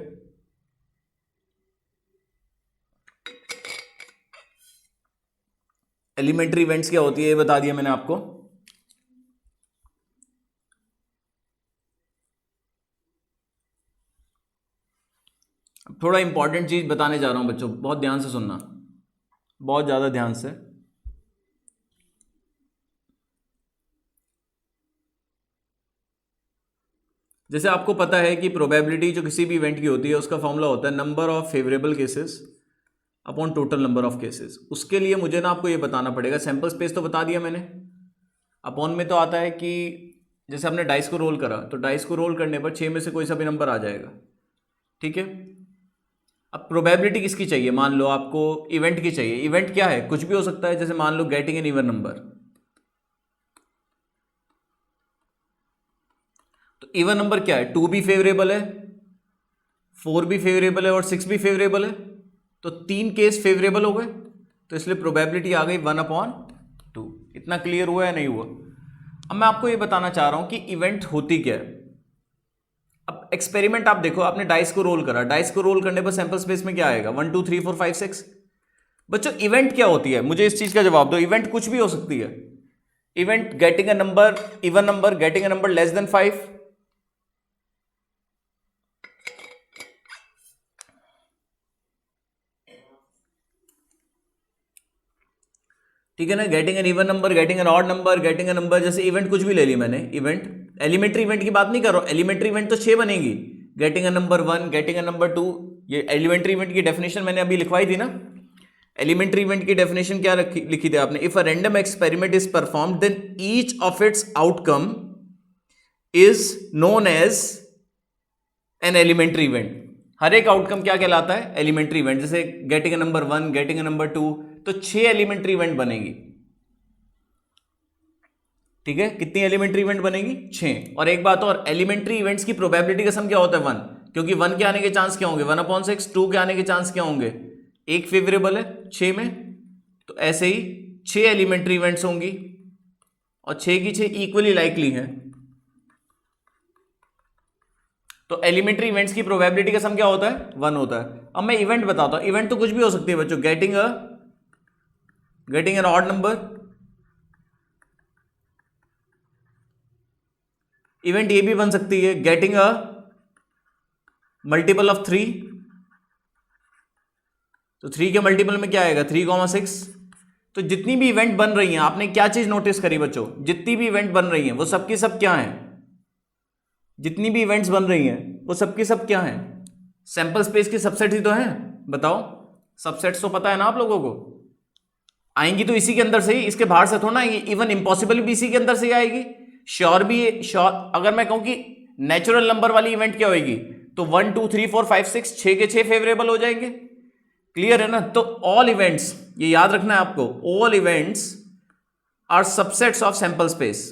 एलिमेंट्री इवेंट्स क्या होती है, ये बता दिया मैंने आपको। थोड़ा इंपॉर्टेंट चीज बताने जा रहा हूं बच्चों, बहुत ध्यान से सुनना, बहुत ज्यादा ध्यान से। जैसे आपको पता है कि प्रोबेबिलिटी जो किसी भी इवेंट की होती है उसका फॉर्मूला होता है number of favourable cases upon total number of cases. उसके लिए मुझे ना आपको ये बताना पड़ेगा, सैंपल स्पेस तो बता दिया मैंने, अपॉन में तो आता है कि जैसे हमने डाइस को रोल करा तो डाइस को रोल करने पर 6 में से कोई सा भी नंबर आ जाएगा, ठीक है। अब प्रोबेबिलिटी किसकी चाहिए? मान लो आपको इवेंट की चाहिए। इवेंट क्या है? कुछ भी हो सकता है, जैसे मान लो गेटिंग एन इवन नंबर, तो इवन नंबर क्या है? 2 भी फेवरेबल है, 4 भी फेवरेबल है और 6 भी फेवरेबल है, तो 3 केस फेवरेबल हो गए, तो इसलिए प्रोबेबिलिटी आ गई 1/2। इतना क्लियर हुआ या नहीं हुआ? अब मैं आपको ये बताना चाह रहा हूं कि इवेंट होती क्या है। अब एक्सपेरिमेंट आप देखो, आपने डाइस को रोल करा, डाइस को रोल करने पर सैंपल स्पेस में क्या आएगा? 1 2 3 4 5 6। बच्चों इवेंट क्या होती है? मुझे इस चीज का जवाब दो। इवेंट कुछ भी हो सकती है। Event getting a number, even number, getting a number less than 5, ठीक है ना, getting an even number, getting an odd number, getting an number, जैसे इवेंट कुछ भी ले ली मैंने। इवेंट एलिमेंट्री इवेंट की बात नहीं कर रहा हूं, एलिमेंट्री इवेंट तो 6 बनेंगी, getting an number 1, getting an number 2। ये एलिमेंट्री इवेंट की डेफिनेशन मैंने अभी लिखवाई थी ना। एलिमेंट्री इवेंट की डेफिनेशन क्या लिखी थी आपने? If a random experiment is performed then each of its outcome is known as an elementary event. हर एक आउटकम क्या कहलाता है? Elementary event. जैसे getting a number 1, getting a number 2, तो 6 एलिमेंट्री इवेंट बनेगी, ठीक है। कितनी एलिमेंट्री इवेंट बनेगी? 6। और एक बात और, एलिमेंट्री इवेंट्स की प्रोबेबिलिटी का सम क्या होता है? 1, क्योंकि 1 के आने के चांस क्या होंगे? 1/6। 2 के आने के चांस क्या होंगे? 1 फेवरेबल है 6 में, तो ऐसे ही 6 एलिमेंट्री इवेंट्स होंगी और 6 की 6 इक्वली लाइकली हैं, तो एलिमेंट्री इवेंट्स की प्रोबेबिलिटी का सम क्या होता है? 1 होता है। अब मैं इवेंट बताता हूं। इवेंट तो कुछ भी हो सकती है बच्चों, getting an odd number. Event ये भी बन सकती है गेटिंग अ मल्टीपल ऑफ 3, तो 3 के मल्टीपल में क्या आएगा? 3,6। तो जितनी भी इवेंट बन रही हैं, आपने क्या चीज नोटिस करी बच्चों? जितनी भी इवेंट बन रही हैं वो सबकी सब क्या हैं? जितनी भी इवेंट्स बन रही हैं वो सबकी सब क्या हैं? सैंपल स्पेस की सबसेट ही तो है। बताओ, सबसेट्स तो पता है ना आप लोगों को? आएंगी तो इसी के अंदर से ही, इसके बाहर से थोड़ा आएंगी। इवन इम्पॉसिबल भी इसी के अंदर से ही आएगी। श्योर भी, श्योर अगर मैं कहूं कि नेचुरल नंबर वाली इवेंट क्या होगी, तो 1 2 3 4 5 6, 6 के 6 फेवरेबल हो जाएंगे। क्लियर है ना? तो ऑल इवेंट्स, ये याद रखना है आपको, all events are subsets of sample space.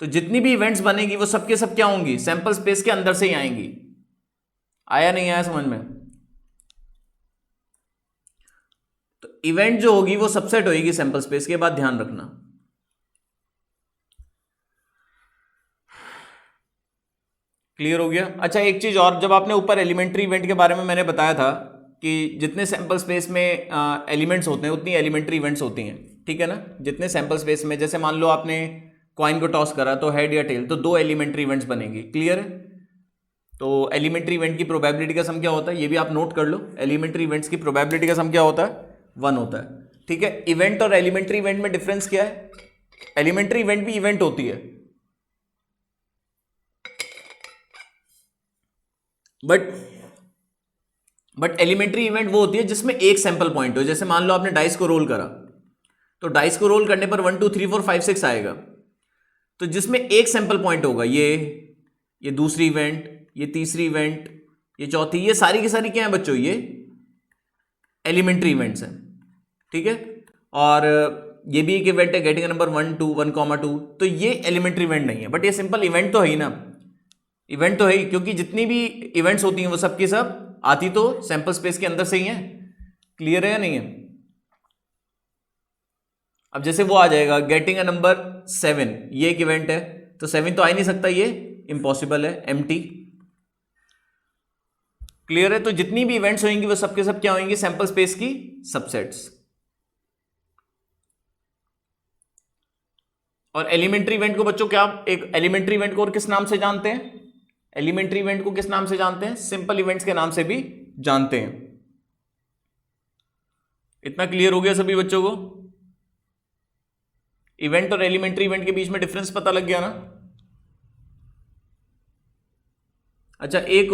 तो जितनी भी इवेंट्स बनेगी वो सबके सब क्या होंगी? सैंपल स्पेस के अंदर से ही आएंगी। आया नहीं आया समझ में? तो इवेंट जो होगी वो सबसेट होगी सैंपल स्पेस के। बाद ध्यान रखना, क्लियर हो गया? अच्छा एक चीज और, जब आपने ऊपर एलिमेंट्री इवेंट के बारे में मैंने बताया था कि जितने सैंपल स्पेस में एलिमेंट्स होते हैं उतनी एलिमेंट्री इवेंट्स होती हैं, ठीक है ना। जितने सैंपल स्पेस में, जैसे मान लो आपने कॉइन को टॉस करा तो हेड या टेल, तो 2 एलिमेंट्री इवेंट्स बनेंगी। क्लियर है? तो एलिमेंट्री इवेंट की प्रोबेबिलिटी का सम क्या होता है, ये भी आप नोट कर लो। एलिमेंट्री इवेंट्स की प्रोबेबिलिटी का सम क्या होता है? 1 होता है, ठीक है। इवेंट और एलिमेंट्री इवेंट में डिफरेंस क्या है? एलिमेंट्री इवेंट भी इवेंट होती है, बट एलिमेंट्री इवेंट वो होती है जिसमें एक सैंपल पॉइंट हो। जैसे मान लो आपने डाइस को रोल करा, तो डाइस को रोल करने पर 1 2 3 4 5 6 आएगा, तो जिसमें एक सैंपल पॉइंट होगा, ये दूसरी इवेंट, ये तीसरी इवेंट, ये चौथी, ये सारी की सारी क्या है बच्चों, ये एलिमेंट्री इवेंट्स हैं, ठीक है। और ये भी एक इवेंट है, गेटिंग नंबर 1 2 1,2, तो ये एलिमेंट्री इवेंट नहीं है, बट ये सिंपल इवेंट तो है ही ना, इवेंट तो है ही, क्योंकि जितनी भी इवेंट्स होती हैं वो सब की सब आती तो सैंपल स्पेस के अंदर से ही है। क्लियर है या नहीं है? अब जैसे वो आ जाएगा गेटिंग अ नंबर 7, ये एक इवेंट है, तो 7 तो आ ही नहीं सकता, ये इम्पॉसिबल है, एम्प्टी। क्लियर है? तो जितनी भी इवेंट्स होंगी वो सबके सब क्या होंगी, सैंपल स्पेस की सबसेट्स। और एलिमेंट्री इवेंट को बच्चों क्या, एक एलिमेंट्री इवेंट को और किस नाम से जानते हैं, एलिमेंट्री इवेंट को किस नाम से जानते हैं, सिंपल इवेंट्स के नाम से भी जानते हैं। इतना क्लियर हो गया सभी बच्चों को? इवेंट और एलिमेंट्री इवेंट के बीच में डिफरेंस पता लग गया ना? अच्छा, एक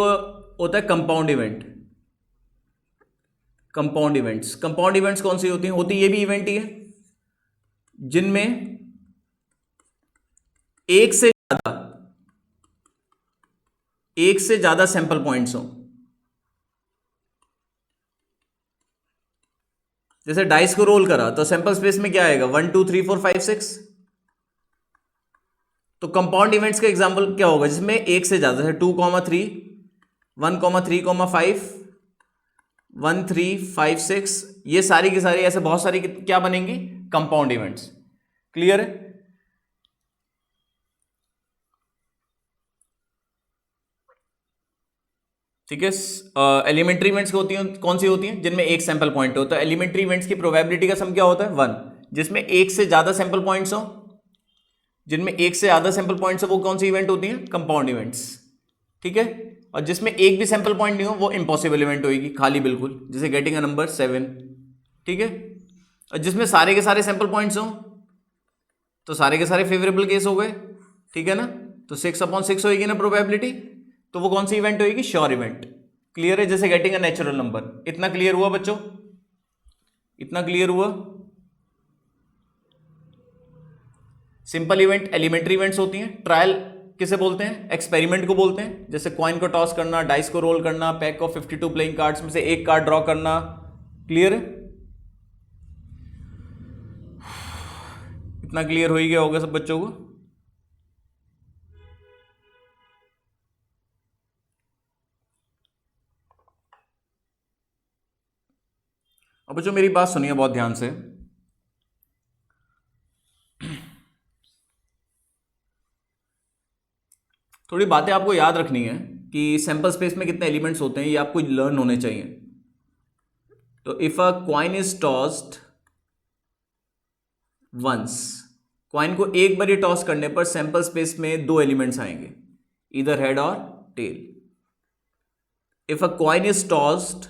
होता है कंपाउंड इवेंट। कंपाउंड इवेंट्स कौन सी होती हैं? होती ये भी इवेंट ही है जिनमें एक से ज्यादा सैंपल पॉइंट्स हो। जैसे डाइस को रोल करा तो सैंपल स्पेस में क्या आएगा, 1 2 3 4 5 6। तो कंपाउंड इवेंट्स का एग्जांपल क्या होगा, जिसमें एक से ज्यादा है, 2, 3, 1, 3, 5, 1 3 5 6, ये सारी की सारी ऐसे बहुत सारी क्या बनेंगी, कंपाउंड इवेंट्स। क्लियर है? ठीक है। एलिमेंट्री इवेंट्स होती हैं, कौन सी होती हैं, जिनमें एक सैंपल पॉइंट हो। तो एलिमेंट्री इवेंट्स की प्रोबेबिलिटी का सम क्या होता है, 1, जिसमें एक से ज्यादा सैंपल पॉइंट्स हो। जिनमें एक से ज्यादा सैंपल पॉइंट्स हो वो कौन सी इवेंट होती हैं, कंपाउंड इवेंट्स। ठीक है। और जिसमें एक भी सैंपल पॉइंट नहीं हो वो इम्पॉसिबल इवेंट होगी, खाली बिल्कुल, जैसे गेटिंग अ नंबर 7। ठीक है। और जिसमें सारे के सारे सैंपल पॉइंट्स हो तो सारे के सारे फेवरेबल केस हो गए। ठीक है ना? तो 6/6 होगी ना प्रोबेबिलिटी, तो वो कौन सी इवेंट होगी, श्योर इवेंट। क्लियर है? जैसे गेटिंग अ नेचुरल नंबर। इतना क्लियर हुआ बच्चों? इतना क्लियर हुआ? सिंपल इवेंट एलिमेंट्री इवेंट्स होती हैं। ट्रायल किसे बोलते हैं, एक्सपेरिमेंट को बोलते हैं। जैसे कॉइन को टॉस करना, डाइस को रोल करना, पैक ऑफ 52 प्लेइंग कार्ड्स में से एक कार्ड ड्रॉ करना। क्लियर है? इतना क्लियर हो ही गया होगा सब बच्चों को? अब बच्चों मेरी बात सुनिए बहुत ध्यान से। थोड़ी बातें आपको याद रखनी है कि सैंपल स्पेस में कितने एलिमेंट्स होते हैं, ये आपको लर्न होने चाहिए। तो if a coin is tossed once, coin को एक बार ही टॉस करने पर सैंपल स्पेस में 2 एलिमेंट्स आएंगे, इधर हेड और tail. If a coin is tossed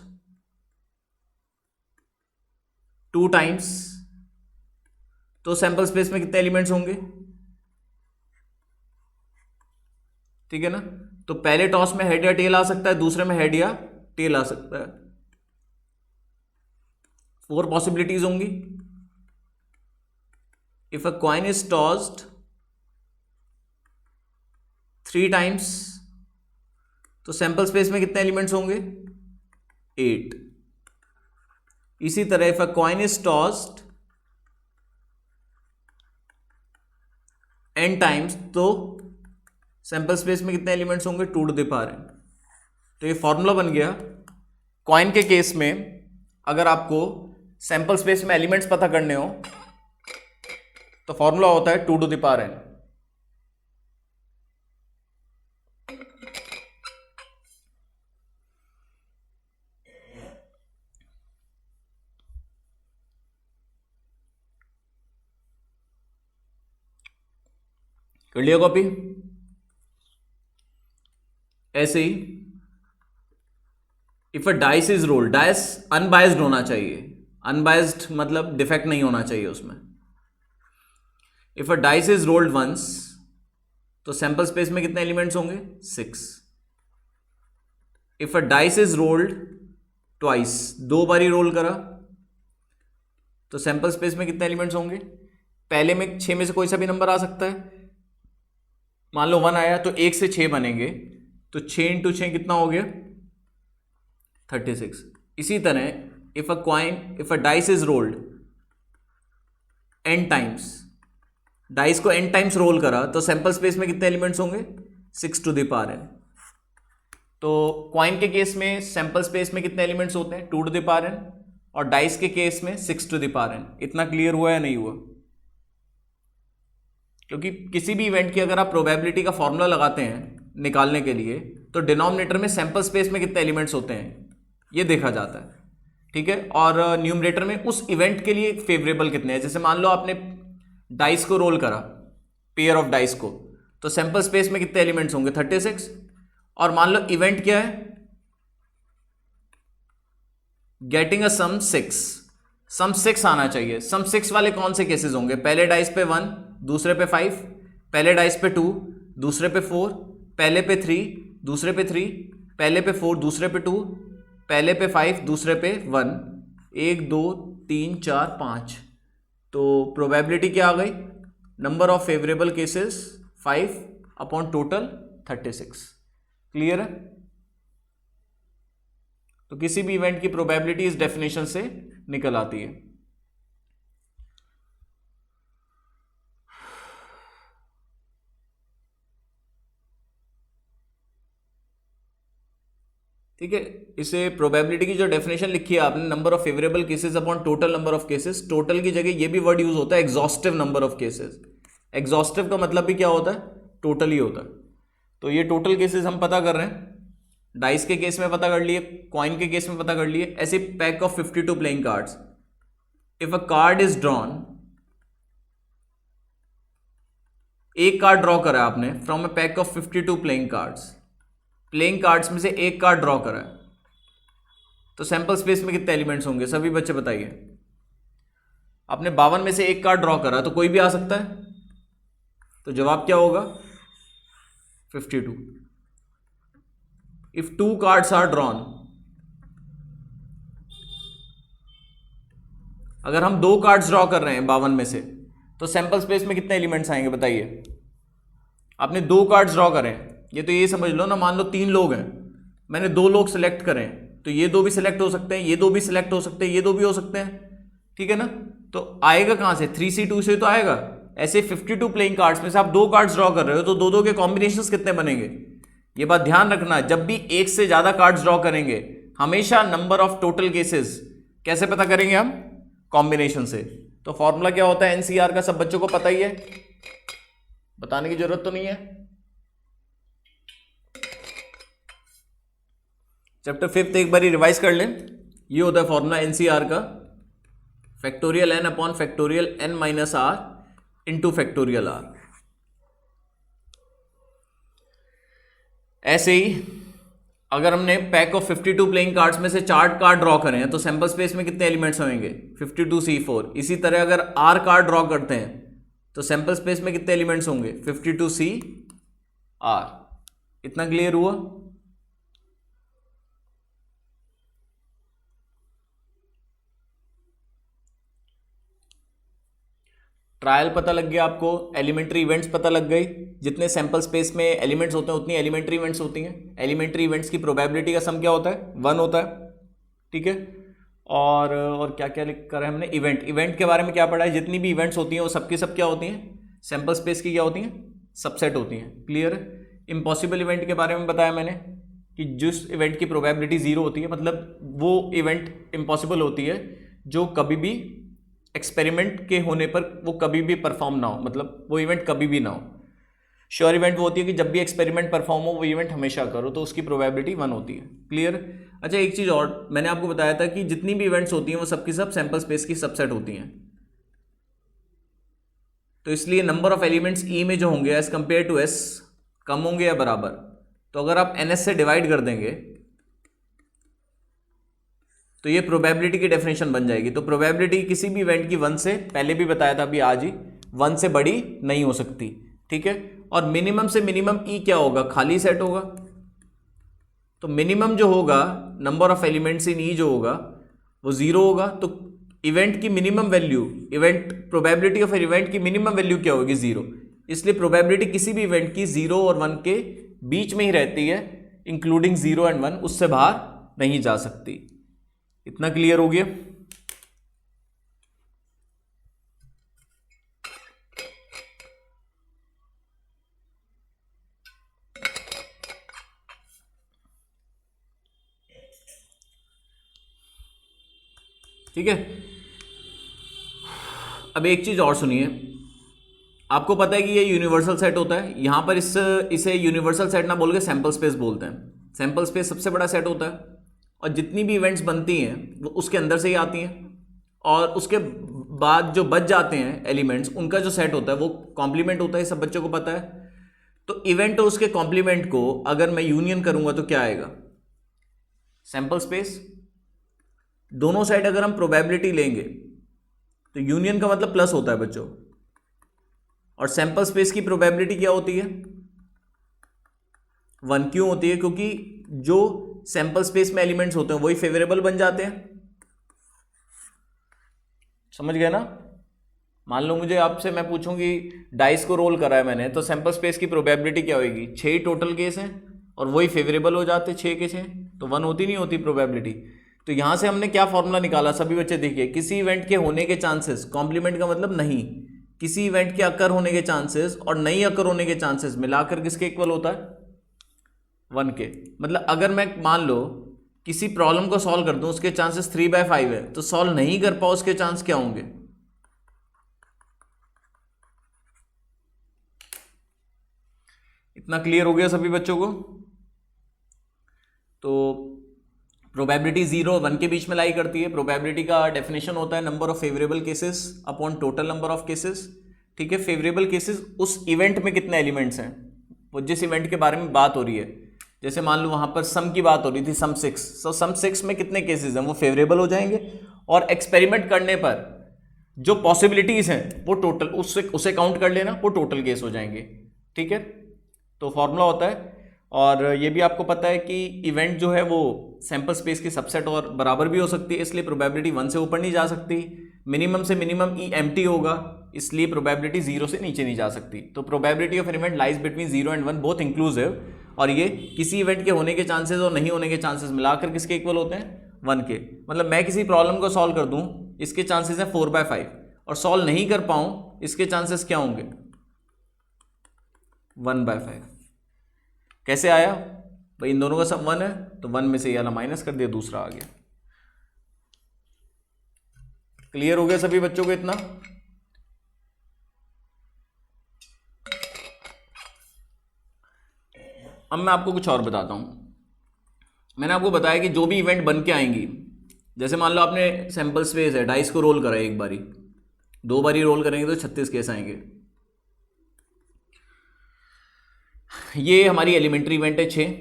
2 times, तो सैंपल स्पेस में कितने एलिमेंट्स होंगे? ठीक है ना? तो पहले टॉस में हेड या टेल आ सकता है, दूसरे में हेड या टेल आ सकता है। 4 पॉसिबिलिटीज होंगी। If a coin is tossed 3 times, तो सैंपल स्पेस में कितने एलिमेंट्स होंगे? 8। इसी तरह if a coin is tossed n times, तो सैंपल स्पेस में कितने एलिमेंट्स होंगे? 2 टू द पावर n। तो ये फॉर्मूला बन गया। कॉइन के केस में अगर आपको सैंपल स्पेस में एलिमेंट्स पता करने हो तो फॉर्मूला होता है 2 टू द पावर n। कर लिया कॉपी? ऐसे ही if a dice is roll, dice unbiased होना चाहिए। अनबायस्ड मतलब डिफेक्ट नहीं होना चाहिए उसमें। If a dice is rolled once, तो सैंपल स्पेस में कितने एलिमेंट्स होंगे? 6। If a dice is rolled twice, 2 बारी रोल करा, तो सैंपल स्पेस में कितने एलिमेंट्स होंगे? पहले में 6 में से कोई सा भी नंबर आ सकता है। मान लो 1 आया तो 1 से 6 बनेंगे, तो 6 इंटू 6 कितना हो गया? 36। इसी तरह if a dice is rolled n times, dice को n टाइम्स रोल करा तो सैंपल स्पेस में कितने एलिमेंट्स होंगे? 6 टू द पावर n। तो क्वाइन के केस में सैंपल स्पेस में कितने एलिमेंट्स होते हैं? 2 टू द पावर n, और डाइस के केस में 6 टू द पावर n। इतना क्लियर हुआ या नहीं हुआ? क्योंकि किसी भी इवेंट की अगर आप प्रोबेबिलिटी का फॉर्मूला लगाते हैं निकालने के लिए, तो डिनोमिनेटर में सैंपल स्पेस में कितने एलिमेंट्स होते हैं ये देखा जाता है, ठीक है। और न्यूमरेटर में उस इवेंट के लिए फेवरेबल कितने हैं। जैसे मान लो आपने डाइस को रोल करा, पेयर ऑफ डाइस को, तो सैंपल स्पेस में कितने एलिमेंट्स होंगे? 36। और मान लो इवेंट क्या है? गेटिंग अ सम 6, सम 6 आना चाहिए। सम 6 वाले कौन से केसेस होंगे? पहले डाइस पे 1, दूसरे पे 5, पहले डाइस पे 2, दूसरे पे 4, पहले पे 3, दूसरे पे 3, पहले पे 4, दूसरे पे 2, पहले पे 5, दूसरे पे 1, 1 2 3 4 5। तो प्रोबेबिलिटी क्या आ गई? Number of favourable cases 5 upon total 36। Clear है? तो किसी भी इवेंट की प्रोबेबिलिटी इस डेफिनेशन से निकल आती है। ठीक है, इसे प्रोबेबिलिटी की जो डेफिनेशन लिखी है आपने, number of favourable cases upon total number of cases, total की जगह ये भी वर्ड यूज होता है exhaustive number of cases. Exhaustive का मतलब भी क्या होता है? टोटल ही होता है। तो ये टोटल केसेस हम पता कर रहे हैं, डाइस के केस में पता कर लिए, कॉइन के केस में पता कर लिए। ऐसे pack of 52 playing cards, if a card is drawn, एक कार्ड ड्रॉ करा आपने from a pack of 52 playing cards, playing cards में से एक कार्ड ड्रॉ करा है, तो सैंपल स्पेस में कितने एलिमेंट्स होंगे? सभी बच्चे बताइए। आपने 52 में से एक कार्ड ड्रॉ करा तो कोई भी आ सकता है, तो जवाब क्या होगा? 52। इफ 2 कार्ड्स आर ड्रॉन, अगर हम 2 कार्ड्स ड्रॉ कर रहे हैं 52 में से, तो सैंपल स्पेस में कितने एलिमेंट्स आएंगे बताइए। आपने 2 कार्ड्स ड्रॉ करें, ये तो ये समझ लो ना, मान लो 3 लोग हैं, मैंने 2 लोग सिलेक्ट करें, तो ये 2 भी सिलेक्ट हो सकते हैं, ये 2 भी सिलेक्ट हो सकते हैं, ये 2 भी हो सकते हैं, ठीक है ना। तो आएगा कहां से? 3C2 से तो आएगा। ऐसे 52 प्लेइंग कार्ड्स में से आप 2 कार्ड्स ड्रॉ कर रहे हो, तो 2-2 के कॉम्बिनेशंस कितने बनेंगे? ये बात ध्यान रखना, जब भी एक से ज्यादा कार्ड्स ड्रॉ करेंगे हमेशा नंबर ऑफ टोटल केसेस कैसे पता करेंगे हम? कॉम्बिनेशन से। तो फॉर्मूला क्या होता है एनसीआर का? सब बच्चों को पता ही है, बताने की जरूरत तो नहीं है। चैप्टर 5 एक बार रिवाइज कर लें। ये होता है फॉर्मूला एनसीआर का, factorial n upon factorial n minus R into factorial R. ऐसे ही अगर हमने पैक ऑफ 52 प्लेइंग कार्ड्स में से 4 कार्ड ड्रॉ करें हैं, तो सैंपल स्पेस में कितने एलिमेंट्स होंगे? 52C4। इसी तरह अगर R कार्ड ड्रॉ करते हैं तो सैंपल स्पेस में कितने एलिमेंट्स होंगे? 52CR। इतना क्लियर हुआ? ट्रायल पता लग गया आपको, एलिमेंट्री इवेंट्स पता लग गई। जितने सैंपल स्पेस में एलिमेंट्स होते हैं उतनी एलिमेंट्री इवेंट्स होती हैं। एलिमेंट्री इवेंट्स की प्रोबेबिलिटी का सम क्या होता है? 1 होता है, ठीक है। और क्या क्या लिख कर हमने? इवेंट के बारे में क्या पढ़ा है? जितनी भी इवेंट्स होती हैं वो सबकी सब क्या होती हैं? सैंपल स्पेस की क्या होती हैं? सबसेट होती हैं। क्लियर है? इम्पॉसिबल इवेंट के बारे में बताया मैंने कि जिस इवेंट की प्रोबेबिलिटी 0 होती है, मतलब वो इवेंट इम्पॉसिबल होती है जो कभी भी एक्सपेरिमेंट के होने पर वो कभी भी परफॉर्म ना हो, मतलब वो इवेंट कभी भी ना हो। श्योर इवेंट वो होती है कि जब भी एक्सपेरिमेंट परफॉर्म हो वो इवेंट हमेशा करो, तो उसकी प्रोबेबिलिटी 1 होती है। क्लियर? अच्छा, एक चीज़ और मैंने आपको बताया था कि जितनी भी इवेंट्स होती हैं वो सबकी सब सैंपल स्पेस की सबसेट होती हैं। तो इसलिए नंबर ऑफ एलिमेंट्स ई में जो होंगे एज कंपेयर टू एस कम होंगे या बराबर। तो अगर आप एन एस से डिवाइड कर देंगे तो ये प्रोबेबिलिटी की डेफिनेशन बन जाएगी। तो प्रोबेबिलिटी किसी भी इवेंट की 1 से, पहले भी बताया था अभी आज ही, 1 से बड़ी नहीं हो सकती, ठीक है। और मिनिमम से मिनिमम ई क्या होगा, खाली सेट होगा। तो मिनिमम जो होगा नंबर ऑफ एलिमेंट्स इन ई जो होगा वो 0 होगा। तो इवेंट की minimum value, event probability of event की मिनिमम वैल्यू क्या होगी, 0। इसलिए प्रोबेबिलिटी किसी भी इवेंट की 0 और 1 के बीच में ही रहती है, इंक्लूडिंग 0 एंड 1, उससे बाहर नहीं जा सकती। इतना क्लियर हो गया। ठीक है। अब एक चीज और सुनिए, आपको पता है कि ये यूनिवर्सल सेट होता है। यहां पर इसे यूनिवर्सल सेट ना बोल के सैंपल स्पेस बोलते हैं। सैंपल स्पेस सबसे बड़ा सेट होता है और जितनी भी इवेंट्स बनती हैं वो उसके अंदर से ही आती हैं, और उसके बाद जो बच जाते हैं एलिमेंट्स उनका जो सेट होता है वो कॉम्प्लीमेंट होता है, सब बच्चों को पता है। तो इवेंट और उसके कॉम्प्लीमेंट को अगर मैं यूनियन करूंगा तो क्या आएगा, सैंपल स्पेस। दोनों साइड अगर हम प्रोबेबिलिटी लेंगे तो यूनियन का मतलब प्लस होता है बच्चों, और सैंपल स्पेस की प्रोबेबिलिटी क्या होती है, 1। क्यों होती है, क्योंकि जो सैंपल स्पेस में एलिमेंट्स होते हैं वही फेवरेबल बन जाते हैं। समझ गए ना। मान लो मुझे आपसे मैं पूछूं कि डाइस को रोल करा है मैंने, तो सैंपल स्पेस की प्रोबेबिलिटी क्या होगी, 6 टोटल केस हैं और वही फेवरेबल हो जाते 6 के 6, तो 1 होती नहीं होती प्रोबेबिलिटी। तो यहां से हमने क्या फॉर्मूला निकाला, सभी बच्चे देखिए, किसी इवेंट के होने के चांसेस, कॉम्प्लीमेंट का मतलब नहीं, किसी इवेंट के अकर होने के चांसेस और नहीं अकर होने के चांसेस मिलाकर किसके इक्वल होता है, 1 के। मतलब अगर मैं मान लो किसी प्रॉब्लम को सॉल्व कर दूं, उसके चांसेस 3/5 है, तो सॉल्व नहीं कर पाओ उसके चांस क्या होंगे। इतना क्लियर हो गया सभी बच्चों को। तो प्रोबेबिलिटी 0 और 1 के बीच में लाई करती है। प्रोबेबिलिटी का डेफिनेशन होता है number of favourable cases upon total number of cases, ठीक है। फेवरेबल केसेस उस इवेंट में कितने एलिमेंट्स हैं, वो जिस इवेंट के बारे में बात हो रही है। जैसे मान लो वहां पर सम की बात हो रही थी, सम 6, सो सम 6 में कितने केसेस हैं, वो फेवरेबल हो जाएंगे, और एक्सपेरिमेंट करने पर जो पॉसिबिलिटीज हैं वो टोटल, उसे काउंट कर लेना, वो टोटल केस हो जाएंगे, ठीक है। तो फॉर्मूला होता है। और ये भी आपको पता है कि इवेंट जो है वो सैंपल स्पेस की सबसेट और बराबर भी हो सकती है, इसलिए प्रोबेबिलिटी 1 से ऊपर नहीं जा सकती। मिनिमम से मिनिमम ई एम्प्टी होगा, इसलिए प्रोबेबिलिटी 0 से नीचे नहीं जा सकती। तो probability of an event lies between 0 and 1 both inclusive, और ये किसी इवेंट के होने के चांसेस और नहीं होने के चांसेस मिलाकर किसके इक्वल होते हैं, 1 के। मतलब मैं किसी प्रॉब्लम को सॉल्व कर दूं, इसके चांसेस हैं 4/5, और सॉल्व नहीं कर पाऊं, इसके चांसेस क्या होंगे, 1/5। कैसे आया भाई, इन दोनों का सम 1 है, तो 1 में से ये वाला माइनस कर दिया, दूसरा आ गया। क्लियर हो गया सभी बच्चों को इतना। अब मैं आपको कुछ और बताता हूं। मैंने आपको बताया कि जो भी इवेंट बन के आएंगी, जैसे मान लो आपने सैंपल स्पेस है, डाइस को रोल करा एक बारी, 2 बारी रोल करेंगे तो 36 केस आएंगे। ये हमारी एलिमेंट्री इवेंट है 6,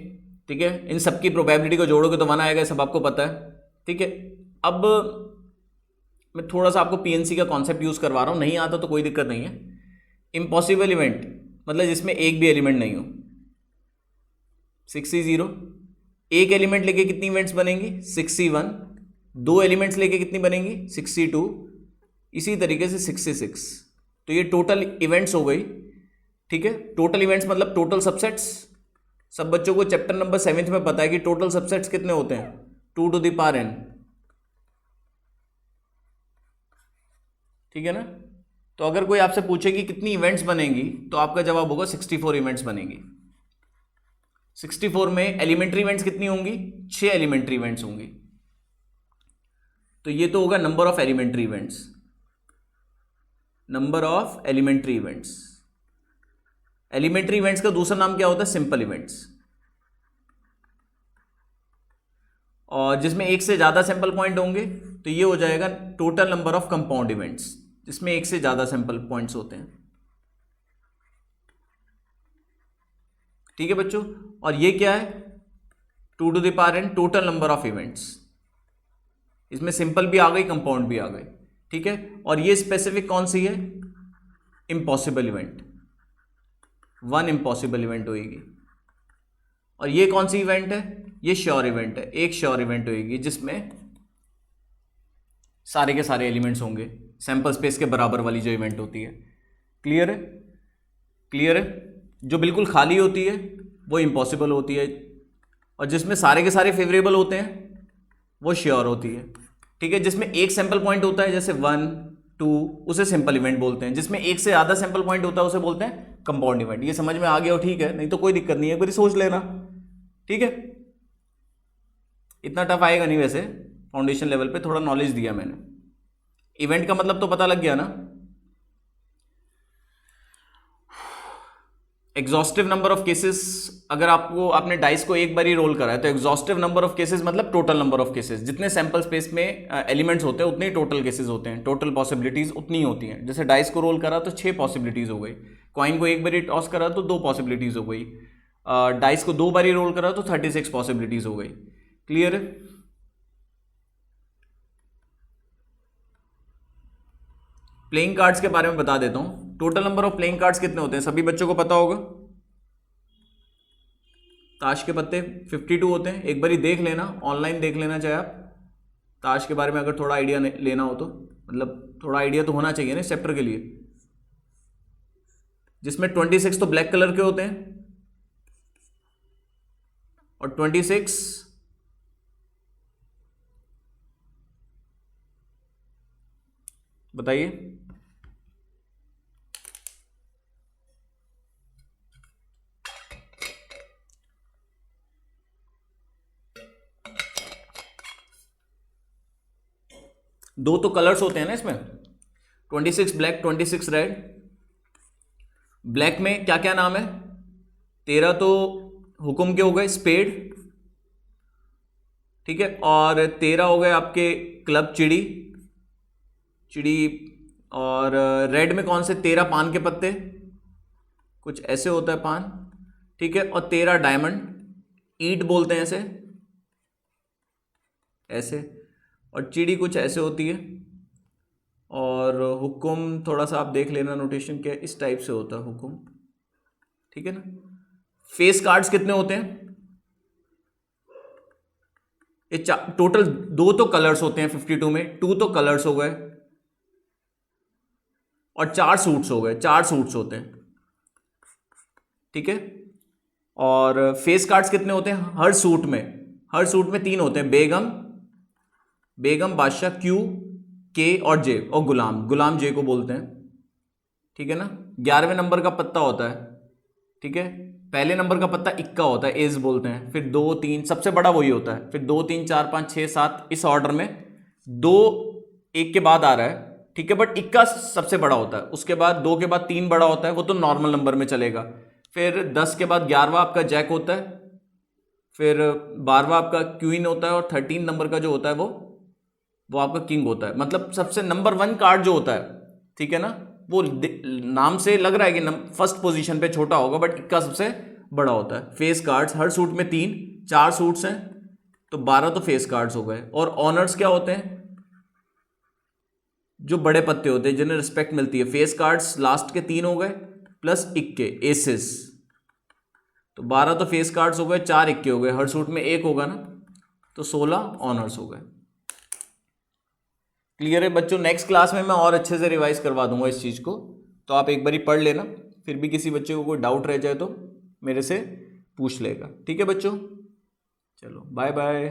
ठीक है। इन सब की प्रोबेबिलिटी को जोड़ोगे तो 1 आएगा, सब आपको पता है, ठीक है। अब मैं थोड़ा सा आपको पीएनसी का कॉन्सेप्ट यूज करवा रहा हूं, नहीं आता तो कोई दिक्कत नहीं है। इम्पॉसिबल इवेंट मतलब जिसमें एक भी एलिमेंट नहीं हो, 60, एक एलिमेंट लेके कितनी इवेंट्स बनेंगी, 61, 2 एलिमेंट्स लेके कितनी बनेंगी, 62, इसी तरीके से 66। तो ये टोटल इवेंट्स हो गई, ठीक है। टोटल इवेंट्स मतलब टोटल सबसेट्स। सब बच्चों को चैप्टर नंबर 7 में पता है कि टोटल सबसेट्स कितने होते हैं, 2 to the power n, ठीक है ना। तो अगर कोई आपसे पूछे कि कितनी इवेंट्स बनेंगी, तो आपका जवाब होगा 64 इवेंट्स बनेंगी। 64 में एलिमेंट्री इवेंट्स कितनी होंगी, 6 एलिमेंट्री इवेंट्स होंगी। तो ये तो होगा number of elementary events, number of elementary events. Elementary events का दूसरा नाम क्या होता है, सिंपल इवेंट्स। और जिसमें एक से ज्यादा सैंपल पॉइंट होंगे तो ये हो जाएगा total number of compound events, जिसमें एक से ज्यादा सैंपल पॉइंट्स होते हैं, ठीक है बच्चों। और ये क्या है, 2 to the power n total number of events. इसमें सिंपल भी आ गई, कंपाउंड भी आ गई, ठीक है। और ये स्पेसिफिक कौन सी है, इम्पॉसिबल इवेंट, 1 इम्पॉसिबल इवेंट होएगी। और ये कौन सी इवेंट है? ये श्योर इवेंट है, एक श्योर इवेंट होएगी जिसमें सारे के सारे एलिमेंट्स होंगे, सैंपल स्पेस के बराबर वाली जो इवेंट होती है। क्लियर है? क्लियर है? जो बिल्कुल खाली होती है वो इम्पॉसिबल होती है, और जिसमें सारे के सारे फेवरेबल होते हैं वो श्योर होती है। ठीक है, जिसमें एक सैंपल पॉइंट होता है जैसे 1 2, उसे सिंपल इवेंट बोलते हैं। जिसमें एक से ज़्यादा सैंपल पॉइंट होता है उसे बोलते हैं कंपाउंड इवेंट। ये समझ में आ गया हो? ठीक है, नहीं तो कोई दिक्कत नहीं है, एक बार सोच लेना। ठीक है, इतना टफ आएगा नहीं वैसे, फाउंडेशन लेवल पे थोड़ा नॉलेज दिया मैंने। इवेंट का मतलब तो पता लग गया ना। एग्जॉस्टिव नंबर ऑफ केसेस, अगर आपने डाइस को एक बार ही रोल करा है तो एग्जॉस्टिव नंबर ऑफ केसेस मतलब टोटल नंबर ऑफ केसेस, जितने सैंपल स्पेस में एलिमेंट्स होते हैं उतने ही टोटल केसेस होते हैं, टोटल पॉसिबिलिटीज उतनी होती हैं। जैसे डाइस को रोल करा तो 6 पॉसिबिलिटीज हो गई, कॉइन को एक बार ही टॉस करा तो 2 पॉसिबिलिटीज हो गई, डाइस को 2 बार ही रोल करा तो 36 पॉसिबिलिटीज हो गई। क्लियर है? प्लेइंग कार्ड्स के बारे में बता देता हूं। Total number of playing cards कितने होते हैं सभी बच्चों को पता होगा। ताश के पत्ते 52 होते हैं, एक बार ही देख लेना, ऑनलाइन देख लेना चाहे आप। ताश के बारे में अगर थोड़ा आइडिया लेना हो तो, मतलब थोड़ा आइडिया तो होना चाहिए ना इस चैप्टर के लिए। जिसमें 26 तो ब्लैक कलर के होते हैं और 26 बताइए। दो तो कलर्स होते हैं ना इसमें, 26 ब्लैक 26 रेड। ब्लैक में क्या क्या नाम है? 13 तो हुक्म के हो गए, स्पेड। ठीक है, और 13 हो गए आपके क्लब, चिड़ी चिड़ी। और रेड में कौन से? 13 पान के पत्ते, कुछ ऐसे होता है पान। ठीक है, और 13 डायमंड, ईंट बोलते हैं ऐसे ऐसे। और चिड़ी कुछ ऐसे होती है। और हुक्म थोड़ा सा आप देख लेना नोटेशन क्या, इस टाइप से होता है हुक्म। ठीक है ना। फेस कार्ड्स कितने होते हैं? ये टोटल 2 तो कलर्स होते हैं 52 में, 2 तो कलर्स हो गए और 4 सूट्स हो गए, 4 सूट्स होते हैं। ठीक है, और फेस कार्ड्स कितने होते हैं हर सूट में? हर सूट में 3 होते हैं, बेगम, बादशाह, क्यू, के और जे, और गुलाम जे को बोलते हैं। ठीक है ना। 11वें नंबर का पत्ता होता है। ठीक है, पहले नंबर का पत्ता इक्का होता है, एज बोलते हैं। फिर 2 3, सबसे बड़ा वही होता है। फिर 2 3 4 5 6 7 इस ऑर्डर में, 2 1 के बाद आ रहा है। ठीक है, बट इक्का सबसे बड़ा होता है। उसके बाद 2 के बाद 3 बड़ा होता है, वो तो नॉर्मल नंबर में चलेगा। फिर 10 के बाद 11वां आपका जैक होता है। फिर 12वां आपका क्वीन होता है, और 13 नंबर का जो होता है वो आपका किंग होता है। मतलब सबसे नंबर 1 कार्ड जो होता है, ठीक है ना, वो नाम से लग रहा है कि फर्स्ट पोजीशन पे छोटा होगा, बट इक्का सबसे बड़ा होता है। फेस कार्ड्स हर सूट में 3, 4 सूट्स हैं तो 12 तो फेस कार्ड्स हो गए। और ऑनर्स क्या होते हैं? जो बड़े पत्ते होते हैं जिन्हें रिस्पेक्ट मिलती है। फेस कार्ड्स लास्ट के 3 हो गए प्लस इक्के, एसेस, तो 12 तो फेस कार्ड्स हो गए, 4 इक्के हो गए, हर सूट में 1 होगा ना, तो 16 ऑनर्स हो गए। क्लियर है बच्चों? नेक्स्ट क्लास में मैं और अच्छे से रिवाइज करवा दूंगा इस चीज़ को, तो आप एक बार ही पढ़ लेना। फिर भी किसी बच्चे को कोई डाउट रह जाए तो मेरे से पूछ लेगा। ठीक है बच्चों, चलो बाय बाय।